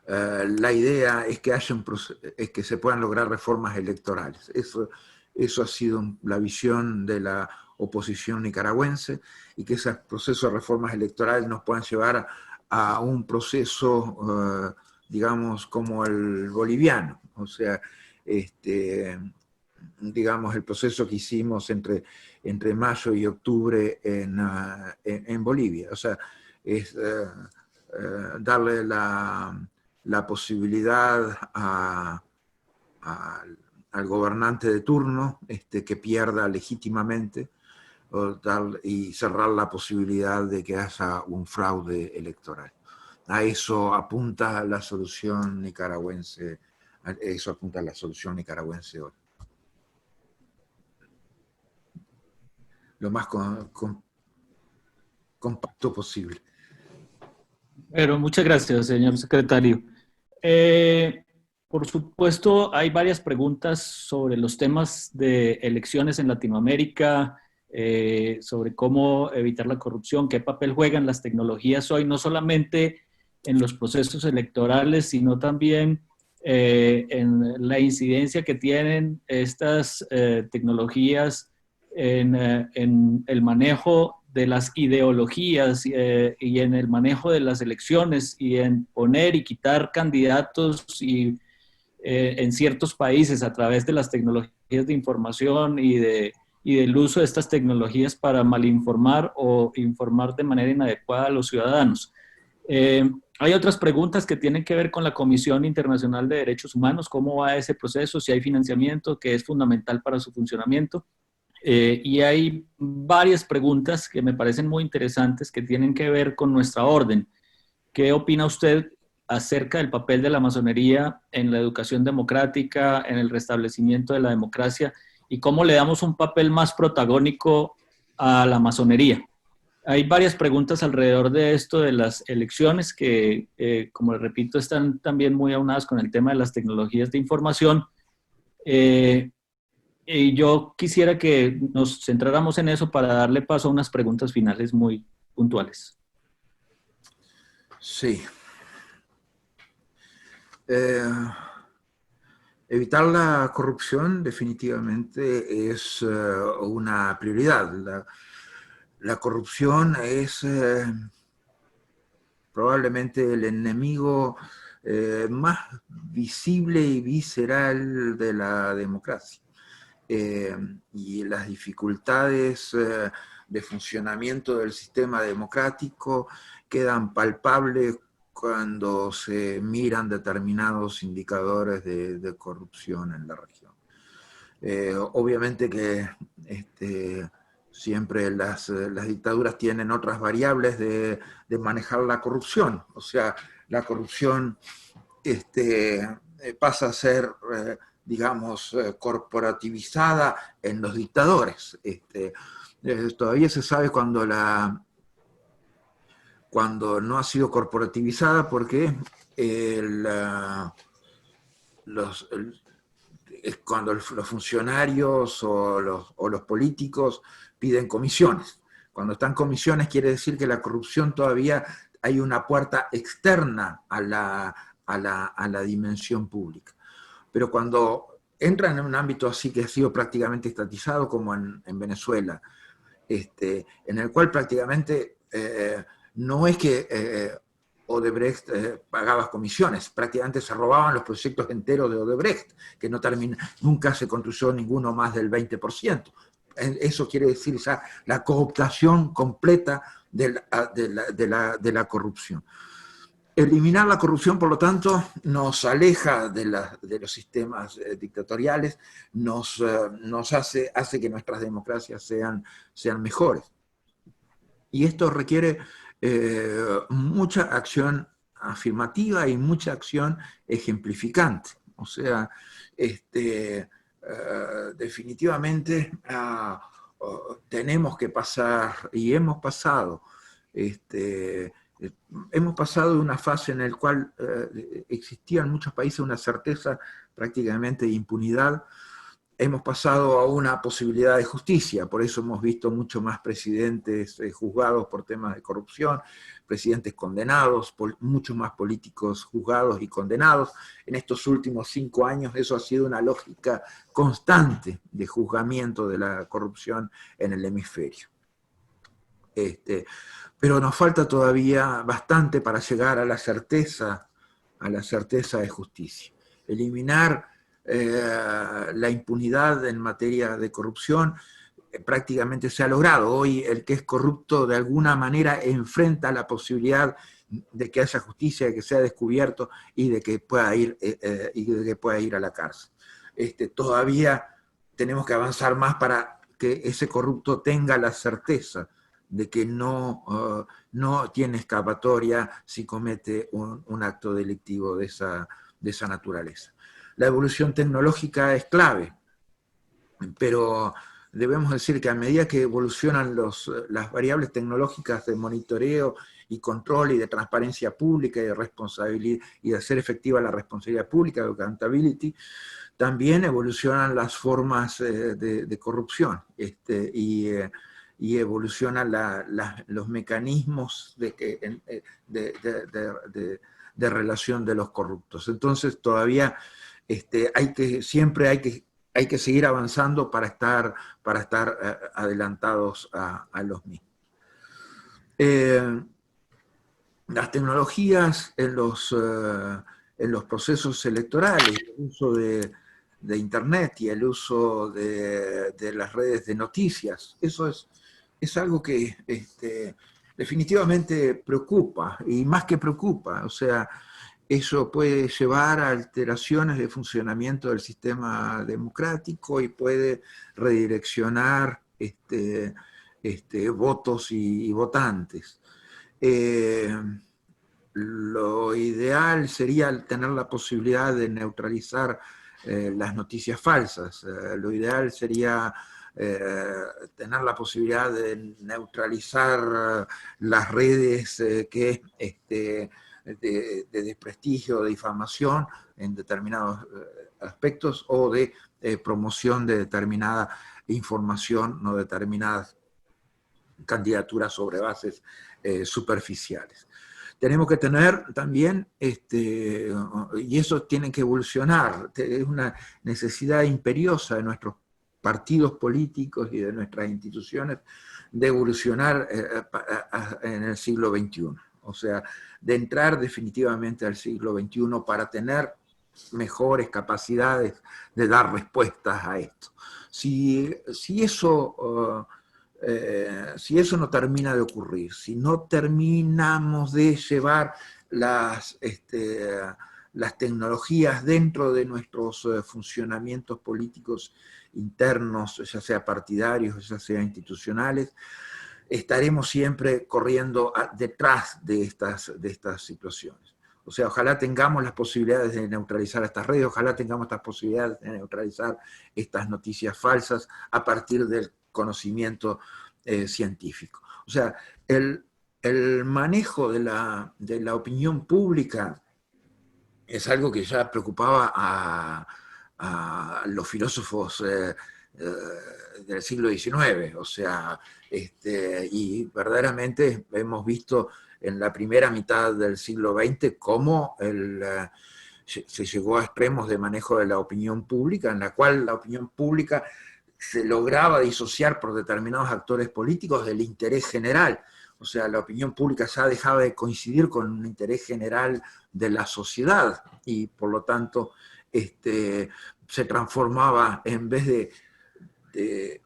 La idea es que se puedan lograr reformas electorales. Eso ha sido la visión de la oposición nicaragüense, y que esos procesos de reformas electorales nos puedan llevar a un proceso, digamos, como el boliviano. O sea, digamos, el proceso que hicimos entre mayo y octubre en Bolivia. O sea, es darle la posibilidad al gobernante de turno que pierda legítimamente, y cerrar la posibilidad de que haya un fraude electoral. A eso apunta la solución nicaragüense, hoy. Lo más compacto posible. Pero muchas gracias, señor secretario. Por supuesto, hay varias preguntas sobre los temas de elecciones en Latinoamérica, sobre cómo evitar la corrupción, qué papel juegan las tecnologías hoy, no solamente en los procesos electorales, sino también en la incidencia que tienen estas tecnologías en el manejo de las ideologías y en el manejo de las elecciones, y en poner y quitar candidatos en ciertos países a través de las tecnologías de información y del uso de estas tecnologías para malinformar o informar de manera inadecuada a los ciudadanos. Hay otras preguntas que tienen que ver con la Comisión Internacional de Derechos Humanos, cómo va ese proceso, si hay financiamiento, que es fundamental para su funcionamiento. Y hay varias preguntas que me parecen muy interesantes que tienen que ver con nuestra orden. ¿Qué opina usted acerca del papel de la masonería en la educación democrática, en el restablecimiento de la democracia, y cómo le damos un papel más protagónico a la masonería? Hay varias preguntas alrededor de esto de las elecciones que, como les repito, están también muy aunadas con el tema de las tecnologías de información. Y yo quisiera que nos centráramos en eso para darle paso a unas preguntas finales muy puntuales. Sí. Evitar la corrupción definitivamente es una prioridad. La corrupción es probablemente el enemigo más visible y visceral de la democracia. Y las dificultades de funcionamiento del sistema democrático quedan palpables cuando se miran determinados indicadores de corrupción en la región. Obviamente que siempre las dictaduras tienen otras variables de manejar la corrupción. O sea, la corrupción pasa a ser, digamos, corporativizada en los dictadores. Todavía se sabe cuando no ha sido corporativizada porque cuando los funcionarios o los políticos piden comisiones. Cuando están comisiones quiere decir que la corrupción todavía hay una puerta externa a la dimensión pública. Pero cuando entran en un ámbito así que ha sido prácticamente estatizado como en Venezuela, en el cual prácticamente no es que Odebrecht pagaba comisiones, prácticamente se robaban los proyectos enteros de Odebrecht, que nunca se construyó ninguno más del 20%. Eso quiere decir ya la cooptación completa de la corrupción. Eliminar la corrupción, por lo tanto, nos aleja de los sistemas dictatoriales, nos hace que nuestras democracias sean mejores. Y esto requiere mucha acción afirmativa y mucha acción ejemplificante. O sea, definitivamente tenemos que pasar, y hemos pasado, hemos pasado de una fase en la cual existía en muchos países una certeza prácticamente de impunidad. Hemos pasado a una posibilidad de justicia, por eso hemos visto mucho más presidentes juzgados por temas de corrupción, presidentes condenados, muchos más políticos juzgados y condenados. En estos últimos 5 años eso ha sido una lógica constante de juzgamiento de la corrupción en el hemisferio. Pero nos falta todavía bastante para llegar a la certeza de justicia. Eliminar la impunidad en materia de corrupción prácticamente se ha logrado. Hoy el que es corrupto de alguna manera enfrenta la posibilidad de que haya justicia, de que sea descubierto y de que pueda ir a la cárcel. Todavía tenemos que avanzar más para que ese corrupto tenga la certeza de que no tiene escapatoria si comete un acto delictivo de esa naturaleza. La evolución tecnológica es clave, pero debemos decir que a medida que evolucionan las variables tecnológicas de monitoreo y control y de transparencia pública y de responsabilidad y de hacer efectiva la responsabilidad pública, de accountability, también evolucionan las formas de corrupción y evolucionan los mecanismos de relación de los corruptos. Entonces todavía siempre hay que seguir avanzando para estar adelantados a los mismos. Las tecnologías en los procesos electorales, el uso de Internet y el uso de las redes de noticias, eso es algo que definitivamente preocupa, y más que preocupa, o sea, eso puede llevar a alteraciones de funcionamiento del sistema democrático y puede redireccionar votos y votantes. Lo ideal sería tener la posibilidad de neutralizar las noticias falsas. Lo ideal sería tener la posibilidad de neutralizar las redes de desprestigio, de difamación en determinados aspectos o de promoción de determinada información o determinadas candidaturas sobre bases superficiales. tenemos que tener también, y eso tiene que evolucionar, es una necesidad imperiosa de nuestros partidos políticos y de nuestras instituciones de evolucionar en el siglo XXI. O sea, de entrar definitivamente al siglo XXI para tener mejores capacidades de dar respuestas a esto. Si eso no termina de ocurrir, si no terminamos de llevar las tecnologías dentro de nuestros funcionamientos políticos internos, ya sea partidarios, ya sea institucionales, estaremos siempre corriendo detrás de estas situaciones. O sea, ojalá tengamos las posibilidades de neutralizar estas redes, ojalá tengamos estas posibilidades de neutralizar estas noticias falsas a partir del conocimiento científico. O sea, el manejo de la opinión pública es algo que ya preocupaba a los filósofos del siglo XIX, o sea, y verdaderamente hemos visto en la primera mitad del siglo XX cómo se llegó a extremos de manejo de la opinión pública, en la cual la opinión pública se lograba disociar por determinados actores políticos del interés general. O sea, la opinión pública ya dejaba de coincidir con un interés general de la sociedad y por lo tanto se transformaba, en vez de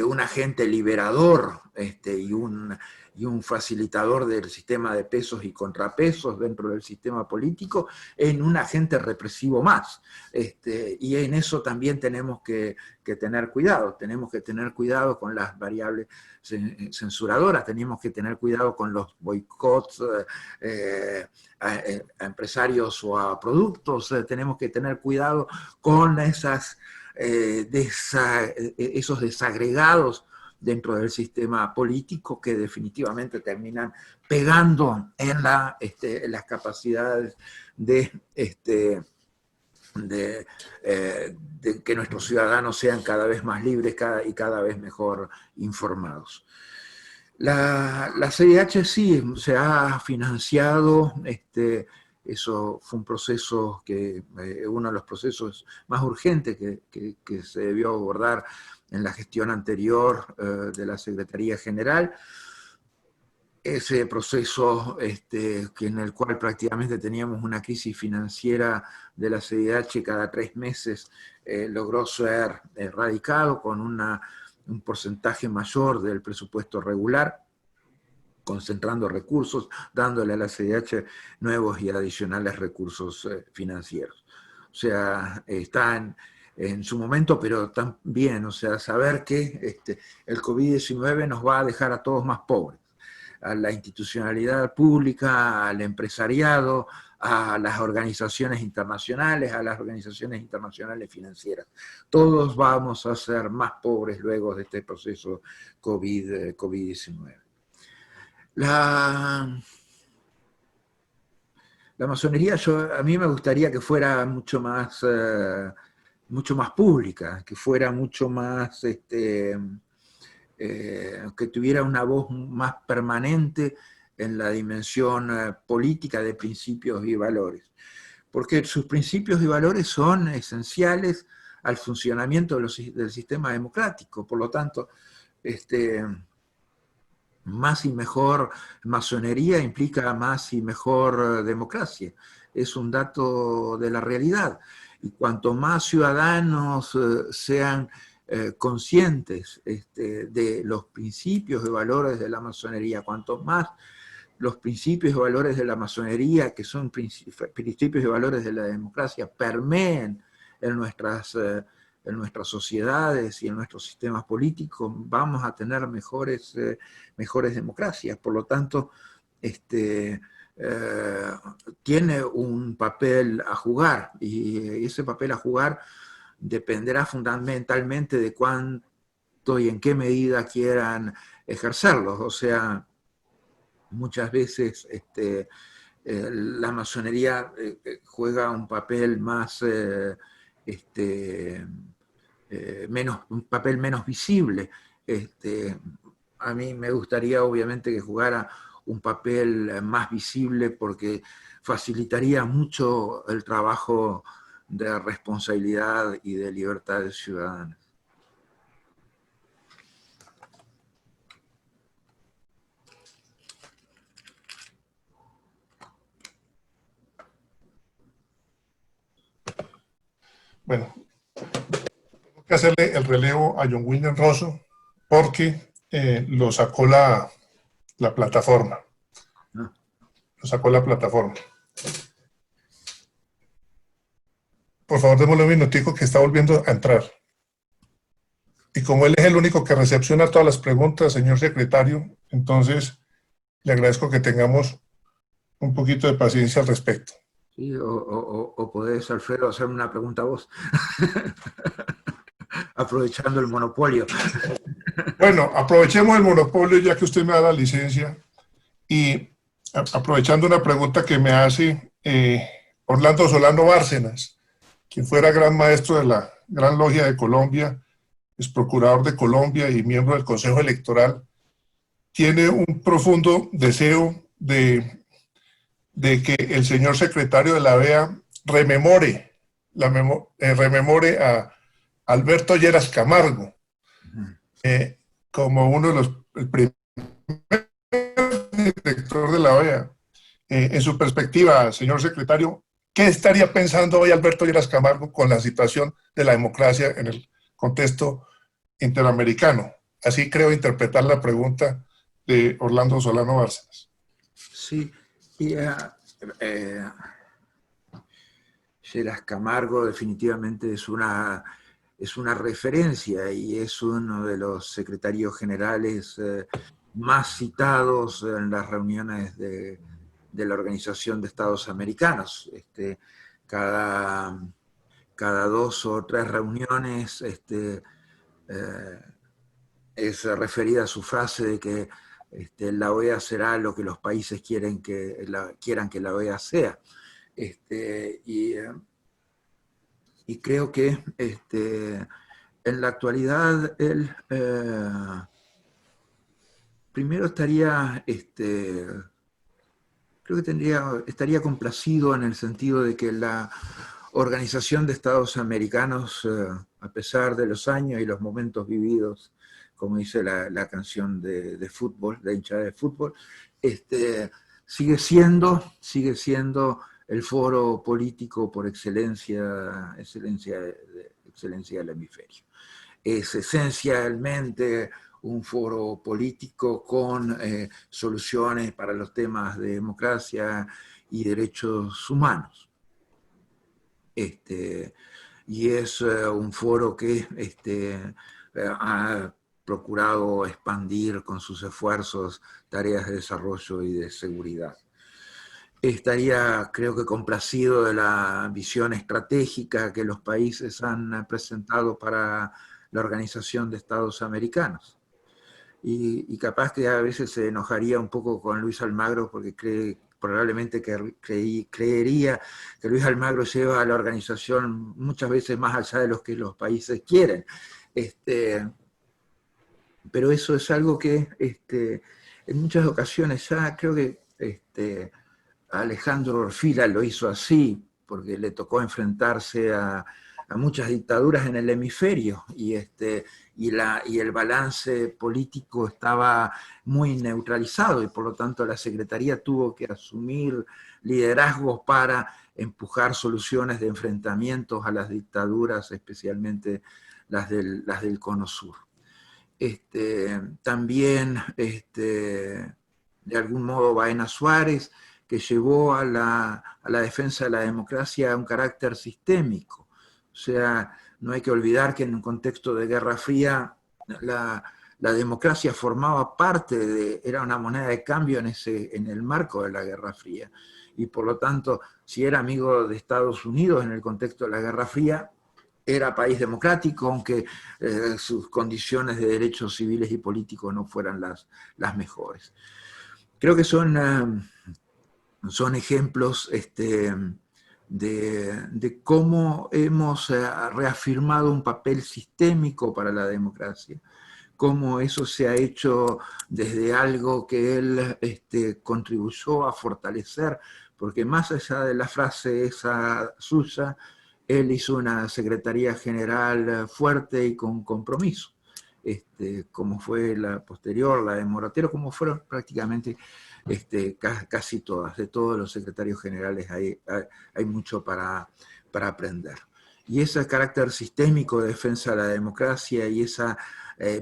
un agente liberador y un facilitador del sistema de pesos y contrapesos dentro del sistema político, en un agente represivo más. Y en eso también tenemos que tener cuidado. Tenemos que tener cuidado con las variables censuradoras, tenemos que tener cuidado con los boicots a empresarios o a productos, tenemos que tener cuidado con esos desagregados dentro del sistema político que definitivamente terminan pegando en las capacidades de que nuestros ciudadanos sean cada vez más libres y cada vez mejor informados. La CIDH sí se ha financiado, eso fue un proceso uno de los procesos más urgentes que se debió abordar en la gestión anterior de la Secretaría General. Ese proceso en el cual prácticamente teníamos una crisis financiera de la CIDH cada 3 meses, logró ser erradicado con un porcentaje mayor del presupuesto regular, concentrando recursos, dándole a la CIDH nuevos y adicionales recursos financieros. O sea, están en su momento, pero también, o sea, saber que el COVID-19 nos va a dejar a todos más pobres, a la institucionalidad pública, al empresariado, a las organizaciones internacionales, financieras. Todos vamos a ser más pobres luego de este proceso COVID-19. La masonería, a mí me gustaría que fuera mucho más pública, que fuera mucho más, que tuviera una voz más permanente en la dimensión política de principios y valores. Porque sus principios y valores son esenciales al funcionamiento del sistema democrático. Por lo tanto, más y mejor masonería implica más y mejor democracia. Es un dato de la realidad. Y cuanto más ciudadanos sean conscientes de los principios y valores de la masonería, cuanto más los principios y valores de la masonería, que son principios y valores de la democracia, permeen en nuestras sociedades y en nuestros sistemas políticos, vamos a tener mejores democracias. Por lo tanto, tiene un papel a jugar, y ese papel a jugar dependerá fundamentalmente de cuánto y en qué medida quieran ejercerlos. O sea, muchas veces la masonería juega un papel un papel menos visible. A mí me gustaría obviamente que jugara un papel más visible porque facilitaría mucho el trabajo de responsabilidad y de libertades ciudadanas. Bueno, tengo que hacerle el relevo a John William Rosso porque lo sacó la plataforma. Lo sacó la plataforma. Por favor, démosle un minutico que está volviendo a entrar. Y como él es el único que recepciona todas las preguntas, señor secretario, entonces le agradezco que tengamos un poquito de paciencia al respecto. Sí, o podés, Alfredo, hacerme una pregunta a vos. Aprovechando el monopolio. Bueno, aprovechemos el monopolio ya que usted me da la licencia y aprovechando una pregunta que me hace Orlando Solano Bárcenas, quien fuera gran maestro de la Gran Logia de Colombia, es procurador de Colombia y miembro del Consejo Electoral, tiene un profundo deseo de que el señor secretario de la OEA rememore a Alberto Lleras Camargo como uno de los el primer director de la OEA. En su perspectiva, señor secretario, ¿qué estaría pensando hoy Alberto Lleras Camargo con la situación de la democracia en el contexto interamericano? Así creo interpretar la pregunta de Orlando Solano Bárcenas. Sí, y Lleras Camargo definitivamente es una referencia y es uno de los secretarios generales más citados en las reuniones de la Organización de Estados Americanos. Cada 2 o 3 reuniones es referida a su frase de que la OEA será lo que los países quieran que la OEA sea. Y creo que en la actualidad él primero estaría, creo que estaría complacido en el sentido de que la Organización de Estados Americanos, a pesar de los años y los momentos vividos, como dice la canción de fútbol, de hinchada de fútbol, sigue siendo el foro político por excelencia del hemisferio. Es esencialmente un foro político con soluciones para los temas de democracia y derechos humanos. Y es un foro que ha procurado expandir con sus esfuerzos tareas de desarrollo y de seguridad. Estaría, creo que, complacido de la visión estratégica que los países han presentado para la Organización de Estados Americanos. Y capaz que a veces se enojaría un poco con Luis Almagro porque probablemente creería que Luis Almagro lleva a la organización muchas veces más allá de lo que los países quieren. Pero eso es algo que en muchas ocasiones ya creo que Alejandro Orfila lo hizo así, porque le tocó enfrentarse a muchas dictaduras en el hemisferio y el balance político estaba muy neutralizado y por lo tanto la Secretaría tuvo que asumir liderazgos para empujar soluciones de enfrentamientos a las dictaduras, especialmente las del Cono Sur. También, de algún modo, Baena Suárez, que llevó a la defensa de la democracia a un carácter sistémico. O sea, no hay que olvidar que en un contexto de Guerra Fría la democracia formaba parte era una moneda de cambio en el marco de la Guerra Fría. Y por lo tanto, si era amigo de Estados Unidos en el contexto de la Guerra Fría, era país democrático, aunque sus condiciones de derechos civiles y políticos no fueran las mejores. Creo que son ejemplos de cómo hemos reafirmado un papel sistémico para la democracia, cómo eso se ha hecho desde algo que él contribuyó a fortalecer, porque más allá de la frase esa suya, él hizo una Secretaría General fuerte y con compromiso, como fue la posterior, la de Morotero, como fueron prácticamente casi todas, de todos los secretarios generales hay mucho para aprender. Y ese carácter sistémico de defensa de la democracia y esa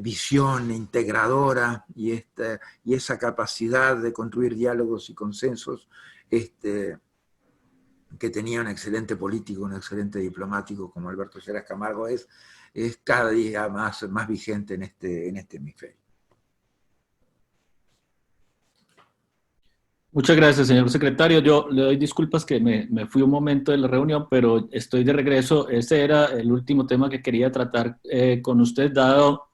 visión integradora y esa capacidad de construir diálogos y consensos que tenía un excelente político, un excelente diplomático como Alberto Lleras Camargo, es cada día más vigente en este hemisferio. Muchas gracias, señor secretario. Yo le doy disculpas que me fui un momento de la reunión, pero estoy de regreso. Ese era el último tema que quería tratar con usted, dado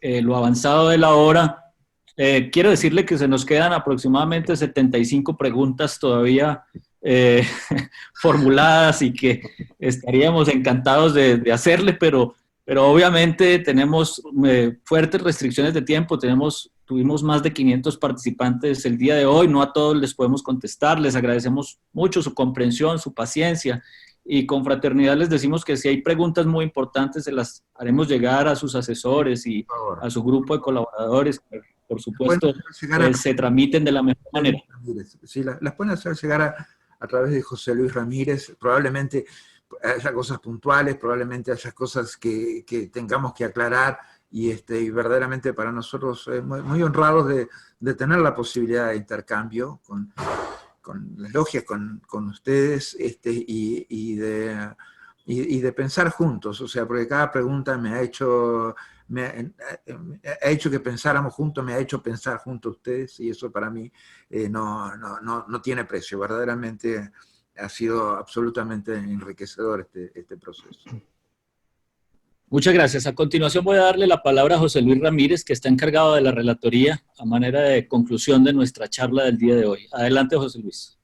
lo avanzado de la hora. Quiero decirle que se nos quedan aproximadamente 75 preguntas todavía formuladas y que estaríamos encantados de hacerle, pero obviamente tenemos fuertes restricciones de tiempo. Tuvimos más de 500 participantes el día de hoy, no a todos les podemos contestar, les agradecemos mucho su comprensión, su paciencia, y con fraternidad les decimos que si hay preguntas muy importantes se las haremos llegar a sus asesores y a su grupo de colaboradores, que por supuesto se tramiten de la mejor manera. Sí, las pueden hacer llegar a través de José Luis Ramírez, probablemente haya cosas puntuales, probablemente haya cosas que tengamos que aclarar, y verdaderamente para nosotros muy honrados de tener la posibilidad de intercambio con las logias, con ustedes, y de pensar juntos, o sea, porque cada pregunta me ha hecho que pensáramos juntos, me ha hecho pensar junto a ustedes, y eso para mí no tiene precio. Verdaderamente ha sido absolutamente enriquecedor este proceso. Muchas gracias. A continuación voy a darle la palabra a José Luis Ramírez, que está encargado de la relatoría a manera de conclusión de nuestra charla del día de hoy. Adelante, José Luis.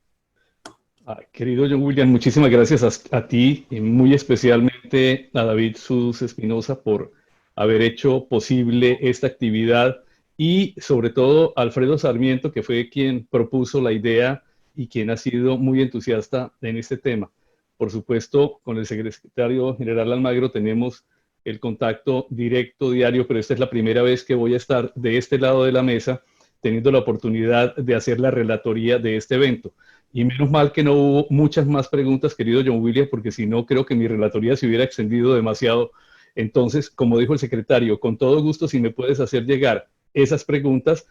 Querido John William, muchísimas gracias a ti y muy especialmente a David Sus Espinosa por haber hecho posible esta actividad, y sobre todo a Alfredo Sarmiento, que fue quien propuso la idea y quien ha sido muy entusiasta en este tema. Por supuesto, con el secretario general Almagro tenemos el contacto directo, diario, pero esta es la primera vez que voy a estar de este lado de la mesa teniendo la oportunidad de hacer la relatoría de este evento. Y menos mal que no hubo muchas más preguntas, querido John William, porque si no, creo que mi relatoría se hubiera extendido demasiado. Entonces, como dijo el secretario, con todo gusto, si me puedes hacer llegar esas preguntas,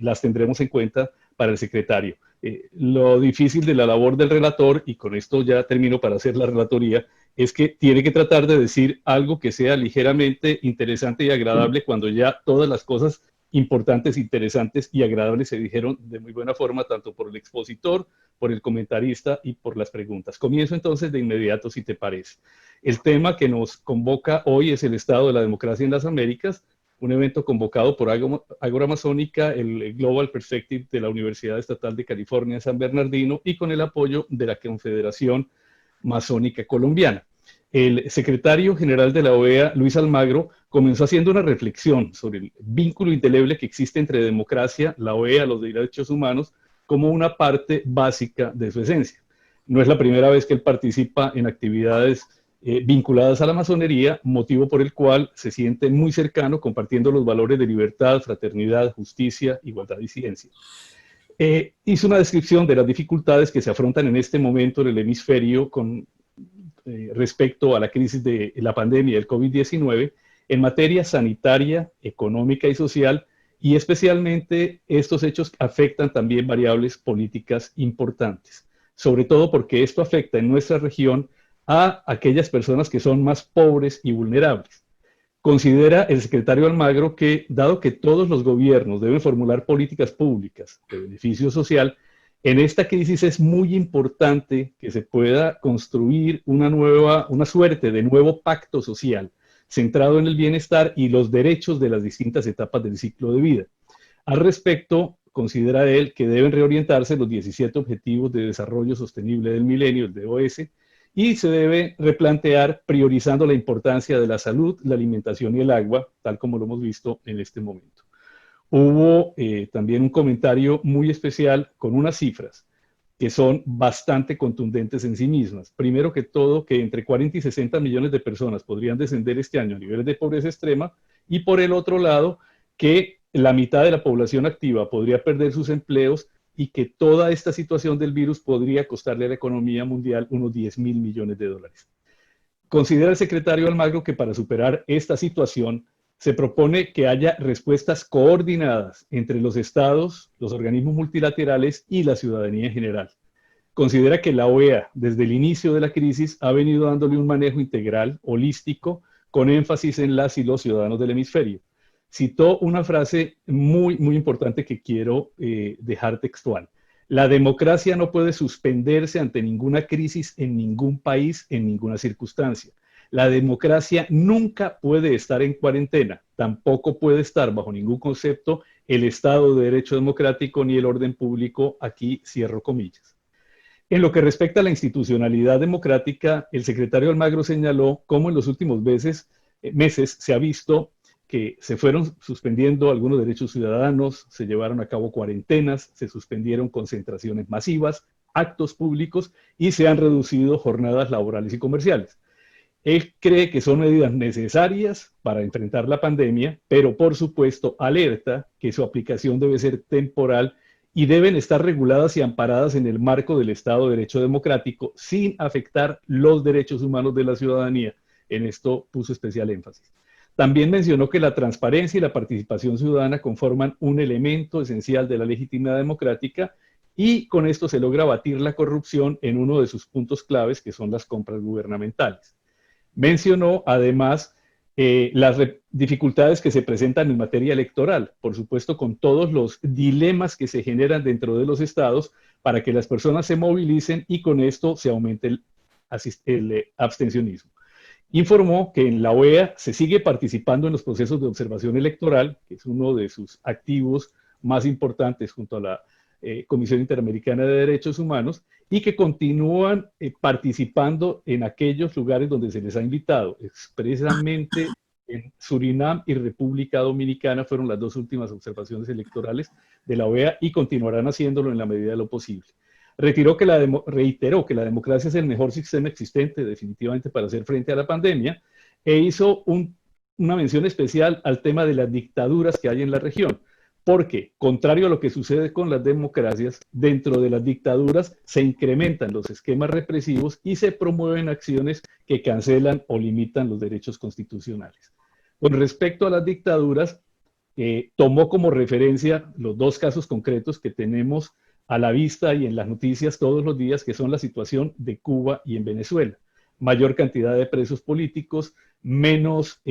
las tendremos en cuenta para el secretario. Lo difícil de la labor del relator, y con esto ya termino para hacer la relatoría, es que tiene que tratar de decir algo que sea ligeramente interesante y agradable cuando ya todas las cosas importantes, interesantes y agradables se dijeron de muy buena forma, tanto por el expositor, por el comentarista y por las preguntas. Comienzo entonces de inmediato, si te parece. El tema que nos convoca hoy es el estado de la democracia en las Américas, un evento convocado por Ágora Masónica, el Global Perspective de la Universidad Estatal de California en San Bernardino, y con el apoyo de la Confederación Masónica Colombiana. El secretario general de la OEA, Luis Almagro, comenzó haciendo una reflexión sobre el vínculo indeleble que existe entre democracia, la OEA, los derechos humanos, como una parte básica de su esencia. No es la primera vez que él participa en actividades vinculadas a la masonería, motivo por el cual se siente muy cercano compartiendo los valores de libertad, fraternidad, justicia, igualdad y ciencia. Hizo una descripción de las dificultades que se afrontan en este momento en el hemisferio con respecto a la crisis de la pandemia del COVID-19 en materia sanitaria, económica y social, y especialmente estos hechos afectan también variables políticas importantes, sobre todo porque esto afecta en nuestra región a aquellas personas que son más pobres y vulnerables. Considera el secretario Almagro que, dado que todos los gobiernos deben formular políticas públicas de beneficio social, en esta crisis es muy importante que se pueda construir una suerte de nuevo pacto social centrado en el bienestar y los derechos de las distintas etapas del ciclo de vida. Al respecto, considera él que deben reorientarse los 17 Objetivos de Desarrollo Sostenible del Milenio, el DOS, y se debe replantear priorizando la importancia de la salud, la alimentación y el agua, tal como lo hemos visto en este momento. Hubo también un comentario muy especial con unas cifras que son bastante contundentes en sí mismas. Primero que todo, que entre 40 y 60 millones de personas podrían descender este año a niveles de pobreza extrema, y por el otro lado, que la mitad de la población activa podría perder sus empleos y que toda esta situación del virus podría costarle a la economía mundial unos 10.000 millones de dólares. Considera el secretario Almagro que para superar esta situación se propone que haya respuestas coordinadas entre los estados, los organismos multilaterales y la ciudadanía en general. Considera que la OEA, desde el inicio de la crisis, ha venido dándole un manejo integral, holístico, con énfasis en las y los ciudadanos del hemisferio. Citó una frase muy importante que quiero dejar textual. La democracia no puede suspenderse ante ninguna crisis en ningún país, en ninguna circunstancia. La democracia nunca puede estar en cuarentena, tampoco puede estar bajo ningún concepto el Estado de Derecho democrático ni el orden público, aquí cierro comillas. En lo que respecta a la institucionalidad democrática, el secretario Almagro señaló cómo en los últimos meses se ha visto que se fueron suspendiendo algunos derechos ciudadanos, se llevaron a cabo cuarentenas, se suspendieron concentraciones masivas, actos públicos y se han reducido jornadas laborales y comerciales. Él cree que son medidas necesarias para enfrentar la pandemia, pero por supuesto alerta que su aplicación debe ser temporal y deben estar reguladas y amparadas en el marco del Estado de Derecho democrático sin afectar los derechos humanos de la ciudadanía. En esto puso especial énfasis. También mencionó que la transparencia y la participación ciudadana conforman un elemento esencial de la legitimidad democrática y con esto se logra abatir la corrupción en uno de sus puntos claves, que son las compras gubernamentales. Mencionó además las dificultades que se presentan en materia electoral, por supuesto con todos los dilemas que se generan dentro de los estados para que las personas se movilicen y con esto se aumente el abstencionismo. Informó que en la OEA se sigue participando en los procesos de observación electoral, que es uno de sus activos más importantes junto a la Comisión Interamericana de Derechos Humanos, y que continúan participando en aquellos lugares donde se les ha invitado. Expresamente en Surinam y República Dominicana fueron las dos últimas observaciones electorales de la OEA y continuarán haciéndolo en la medida de lo posible. Reiteró que la democracia es el mejor sistema existente definitivamente para hacer frente a la pandemia e hizo una mención especial al tema de las dictaduras que hay en la región. Porque, contrario a lo que sucede con las democracias, dentro de las dictaduras se incrementan los esquemas represivos y se promueven acciones que cancelan o limitan los derechos constitucionales. Con respecto a las dictaduras, tomó como referencia los dos casos concretos que tenemos a la vista y en las noticias todos los días, que son la situación de Cuba y en Venezuela. Mayor cantidad de presos políticos, menos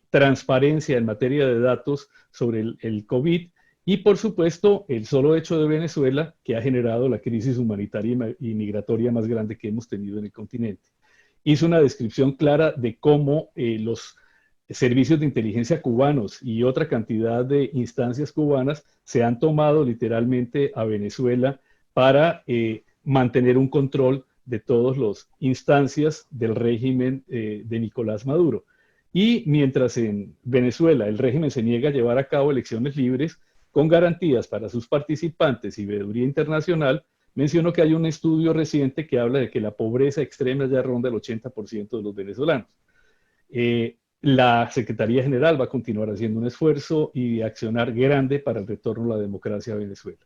transparencia en materia de datos sobre el COVID, y por supuesto el solo hecho de Venezuela, que ha generado la crisis humanitaria y migratoria más grande que hemos tenido en el continente. Hizo una descripción clara de cómo los servicios de inteligencia cubanos y otra cantidad de instancias cubanas se han tomado literalmente a Venezuela para mantener un control de todas las instancias del régimen de Nicolás Maduro. Y mientras en Venezuela el régimen se niega a llevar a cabo elecciones libres, con garantías para sus participantes y veeduría internacional, mencionó que hay un estudio reciente que habla de que la pobreza extrema ya ronda el 80% de los venezolanos. La Secretaría General va a continuar haciendo un esfuerzo y accionar grande para el retorno a la democracia a Venezuela.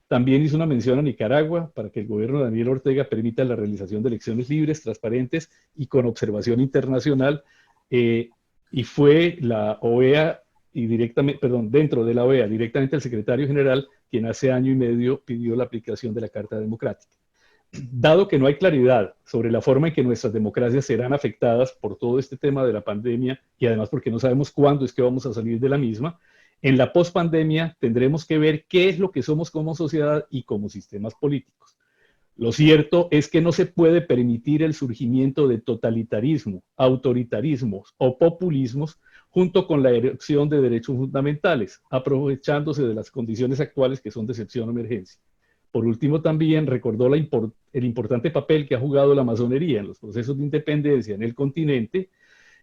También hizo una mención a Nicaragua para que el gobierno de Daniel Ortega permita la realización de elecciones libres, transparentes y con observación internacional. Y fue la OEA y dentro de la OEA, directamente el secretario general, quien hace año y medio pidió la aplicación de la Carta Democrática. Dado que no hay claridad sobre la forma en que nuestras democracias serán afectadas por todo este tema de la pandemia y además porque no sabemos cuándo es que vamos a salir de la misma, en la pospandemia tendremos que ver qué es lo que somos como sociedad y como sistemas políticos. Lo cierto es que no se puede permitir el surgimiento de totalitarismo, autoritarismos o populismos junto con la erosión de derechos fundamentales, aprovechándose de las condiciones actuales que son de excepción o emergencia. por último también recordó el importante papel que ha jugado la masonería en los procesos de independencia en el continente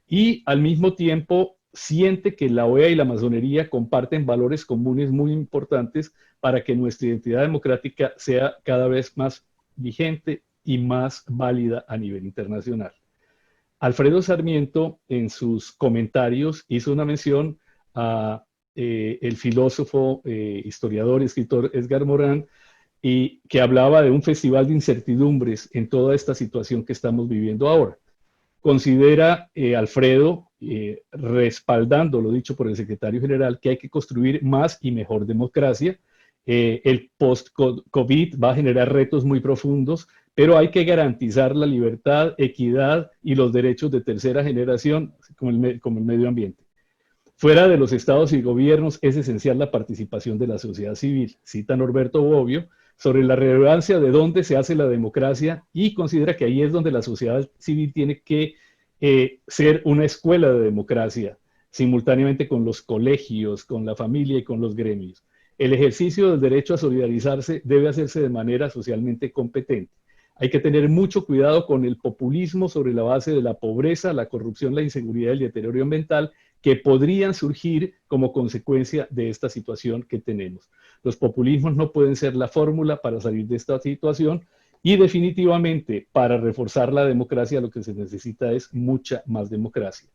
y al mismo tiempo siente que la OEA y la masonería comparten valores comunes muy importantes para que nuestra identidad democrática sea cada vez más vigente y más válida a nivel internacional. Alfredo Sarmiento, en sus comentarios, hizo una mención a el filósofo, historiador y escritor Edgar Morin, y que hablaba de un festival de incertidumbres en toda esta situación que estamos viviendo ahora. Considera Alfredo, respaldando lo dicho por el secretario general, que hay que construir más y mejor democracia. El post-COVID va a generar retos muy profundos, pero hay que garantizar la libertad, equidad y los derechos de tercera generación, como el medio ambiente. Fuera de los estados y gobiernos es esencial la participación de la sociedad civil. Cita Norberto Bobbio sobre la relevancia de dónde se hace la democracia y considera que ahí es donde la sociedad civil tiene que ser una escuela de democracia, simultáneamente con los colegios, con la familia y con los gremios. El ejercicio del derecho a solidarizarse debe hacerse de manera socialmente competente. Hay que tener mucho cuidado con el populismo sobre la base de la pobreza, la corrupción, la inseguridad y el deterioro ambiental que podrían surgir como consecuencia de esta situación que tenemos. Los populismos no pueden ser la fórmula para salir de esta situación y definitivamente para reforzar la democracia lo que se necesita es mucha más democracia.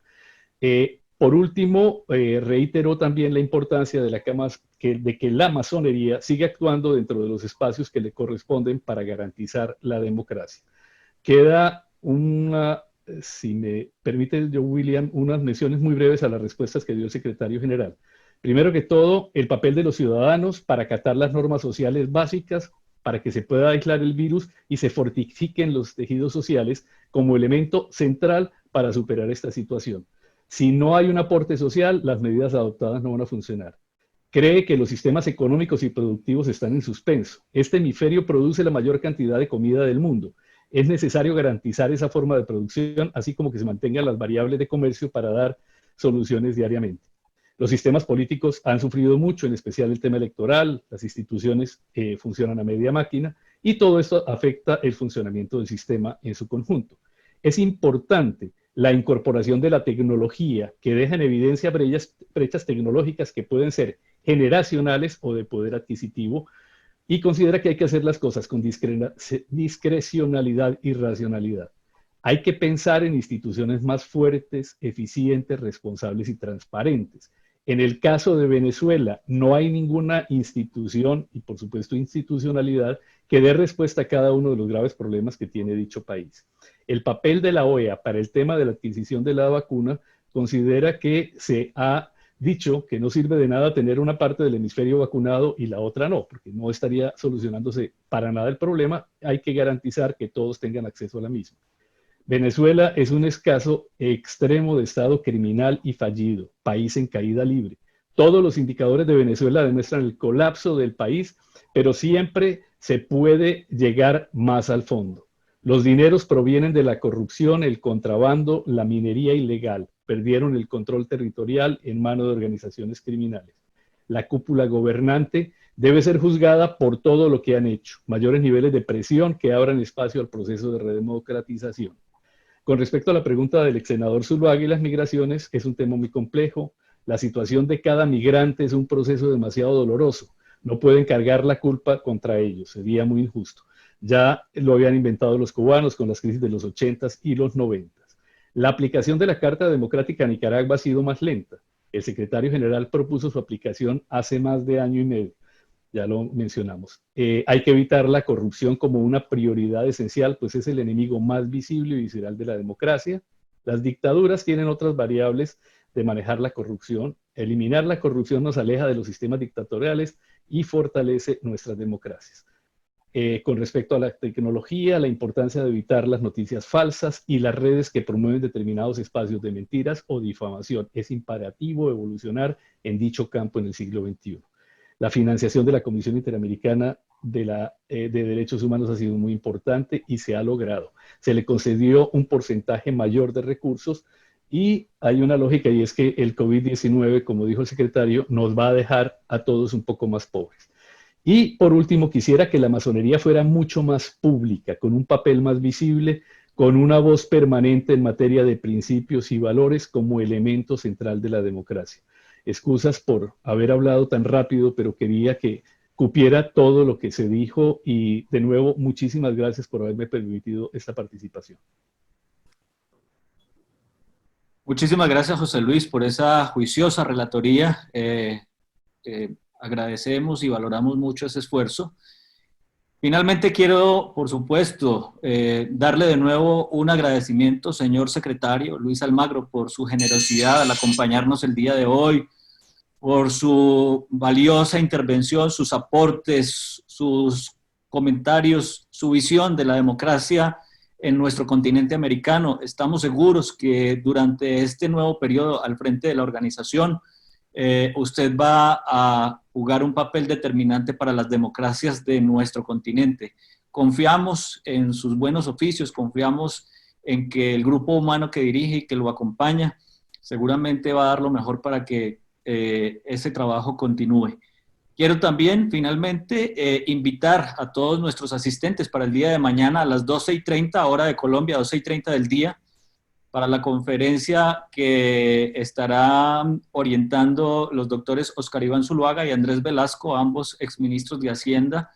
Por último, reiteró también la importancia de que la masonería siga actuando dentro de los espacios que le corresponden para garantizar la democracia. Queda si me permite, yo, William, unas menciones muy breves a las respuestas que dio el secretario general. Primero que todo, el papel de los ciudadanos para acatar las normas sociales básicas para que se pueda aislar el virus y se fortifiquen los tejidos sociales como elemento central para superar esta situación. Si no hay un aporte social, las medidas adoptadas no van a funcionar. Cree que los sistemas económicos y productivos están en suspenso. Este hemisferio produce la mayor cantidad de comida del mundo. Es necesario garantizar esa forma de producción, así como que se mantengan las variables de comercio para dar soluciones diariamente. Los sistemas políticos han sufrido mucho, en especial el tema electoral, las instituciones funcionan a media máquina y todo esto afecta el funcionamiento del sistema en su conjunto. Es importante la incorporación de la tecnología que deja en evidencia brechas tecnológicas que pueden ser generacionales o de poder adquisitivo y considera que hay que hacer las cosas con discrecionalidad y racionalidad. Hay que pensar en instituciones más fuertes, eficientes, responsables y transparentes. En el caso de Venezuela, no hay ninguna institución y, por supuesto, institucionalidad que dé respuesta a cada uno de los graves problemas que tiene dicho país. El papel de la OEA para el tema de la adquisición de la vacuna considera que se ha dicho que no sirve de nada tener una parte del hemisferio vacunado y la otra no, porque no estaría solucionándose para nada el problema. Hay que garantizar que todos tengan acceso a la misma. Venezuela es un caso extremo de estado criminal y fallido, país en caída libre. Todos los indicadores de Venezuela demuestran el colapso del país, pero siempre se puede llegar más al fondo. Los dineros provienen de la corrupción, el contrabando, la minería ilegal. Perdieron el control territorial en manos de organizaciones criminales. La cúpula gobernante debe ser juzgada por todo lo que han hecho. Mayores niveles de presión que abran espacio al proceso de redemocratización. Con respecto a la pregunta del ex senador Zuluaga y las migraciones, es un tema muy complejo. La situación de cada migrante es un proceso demasiado doloroso. No pueden cargar la culpa contra ellos, sería muy injusto. Ya lo habían inventado los cubanos con las crisis de los 80s y los 90s. La aplicación de la Carta Democrática a Nicaragua ha sido más lenta. El secretario general propuso su aplicación hace más de año y medio. Ya lo mencionamos. Hay que evitar la corrupción como una prioridad esencial, pues es el enemigo más visible y visceral de la democracia. Las dictaduras tienen otras variables de manejar la corrupción. Eliminar la corrupción nos aleja de los sistemas dictatoriales y fortalece nuestras democracias. Con respecto a la tecnología, la importancia de evitar las noticias falsas y las redes que promueven determinados espacios de mentiras o difamación. Es imperativo evolucionar en dicho campo en el siglo XXI. La financiación de la Comisión Interamericana de Derechos Humanos ha sido muy importante y se ha logrado. Se le concedió un porcentaje mayor de recursos y hay una lógica y es que el COVID-19, como dijo el secretario, nos va a dejar a todos un poco más pobres. Y por último, quisiera que la masonería fuera mucho más pública, con un papel más visible, con una voz permanente en materia de principios y valores como elemento central de la democracia. Excusas por haber hablado tan rápido, pero quería que cupiera todo lo que se dijo y de nuevo, muchísimas gracias por haberme permitido esta participación. Muchísimas gracias, José Luis, por esa juiciosa relatoría. Agradecemos y valoramos mucho ese esfuerzo. Finalmente quiero, por supuesto, darle de nuevo un agradecimiento, señor secretario Luis Almagro, por su generosidad al acompañarnos el día de hoy, por su valiosa intervención, sus aportes, sus comentarios, su visión de la democracia en nuestro continente americano. Estamos seguros que durante este nuevo periodo al frente de la organización, usted va a jugar un papel determinante para las democracias de nuestro continente. Confiamos en sus buenos oficios, confiamos en que el grupo humano que dirige y que lo acompaña seguramente va a dar lo mejor para que ese trabajo continúe. Quiero también, finalmente, invitar a todos nuestros asistentes para el día de mañana a las 12:30 hora de Colombia, 12:30 del día, para la conferencia que estarán orientando los doctores Oscar Iván Zuluaga y Andrés Velasco, ambos exministros de Hacienda,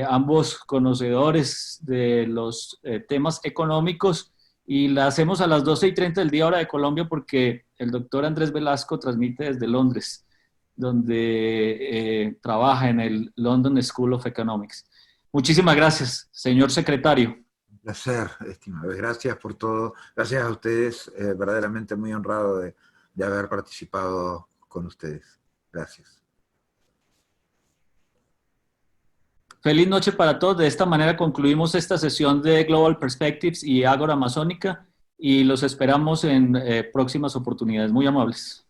ambos conocedores de los temas económicos, y la hacemos a las 12:30 del día hora de Colombia porque el doctor Andrés Velasco transmite desde Londres, donde trabaja en el London School of Economics. Muchísimas gracias, señor secretario. Un placer, estimado. Gracias por todo. Gracias a ustedes. Verdaderamente muy honrado de haber participado con ustedes. Gracias. Feliz noche para todos. De esta manera concluimos esta sesión de Global Perspectives y Ágora Masónica y los esperamos en próximas oportunidades. Muy amables.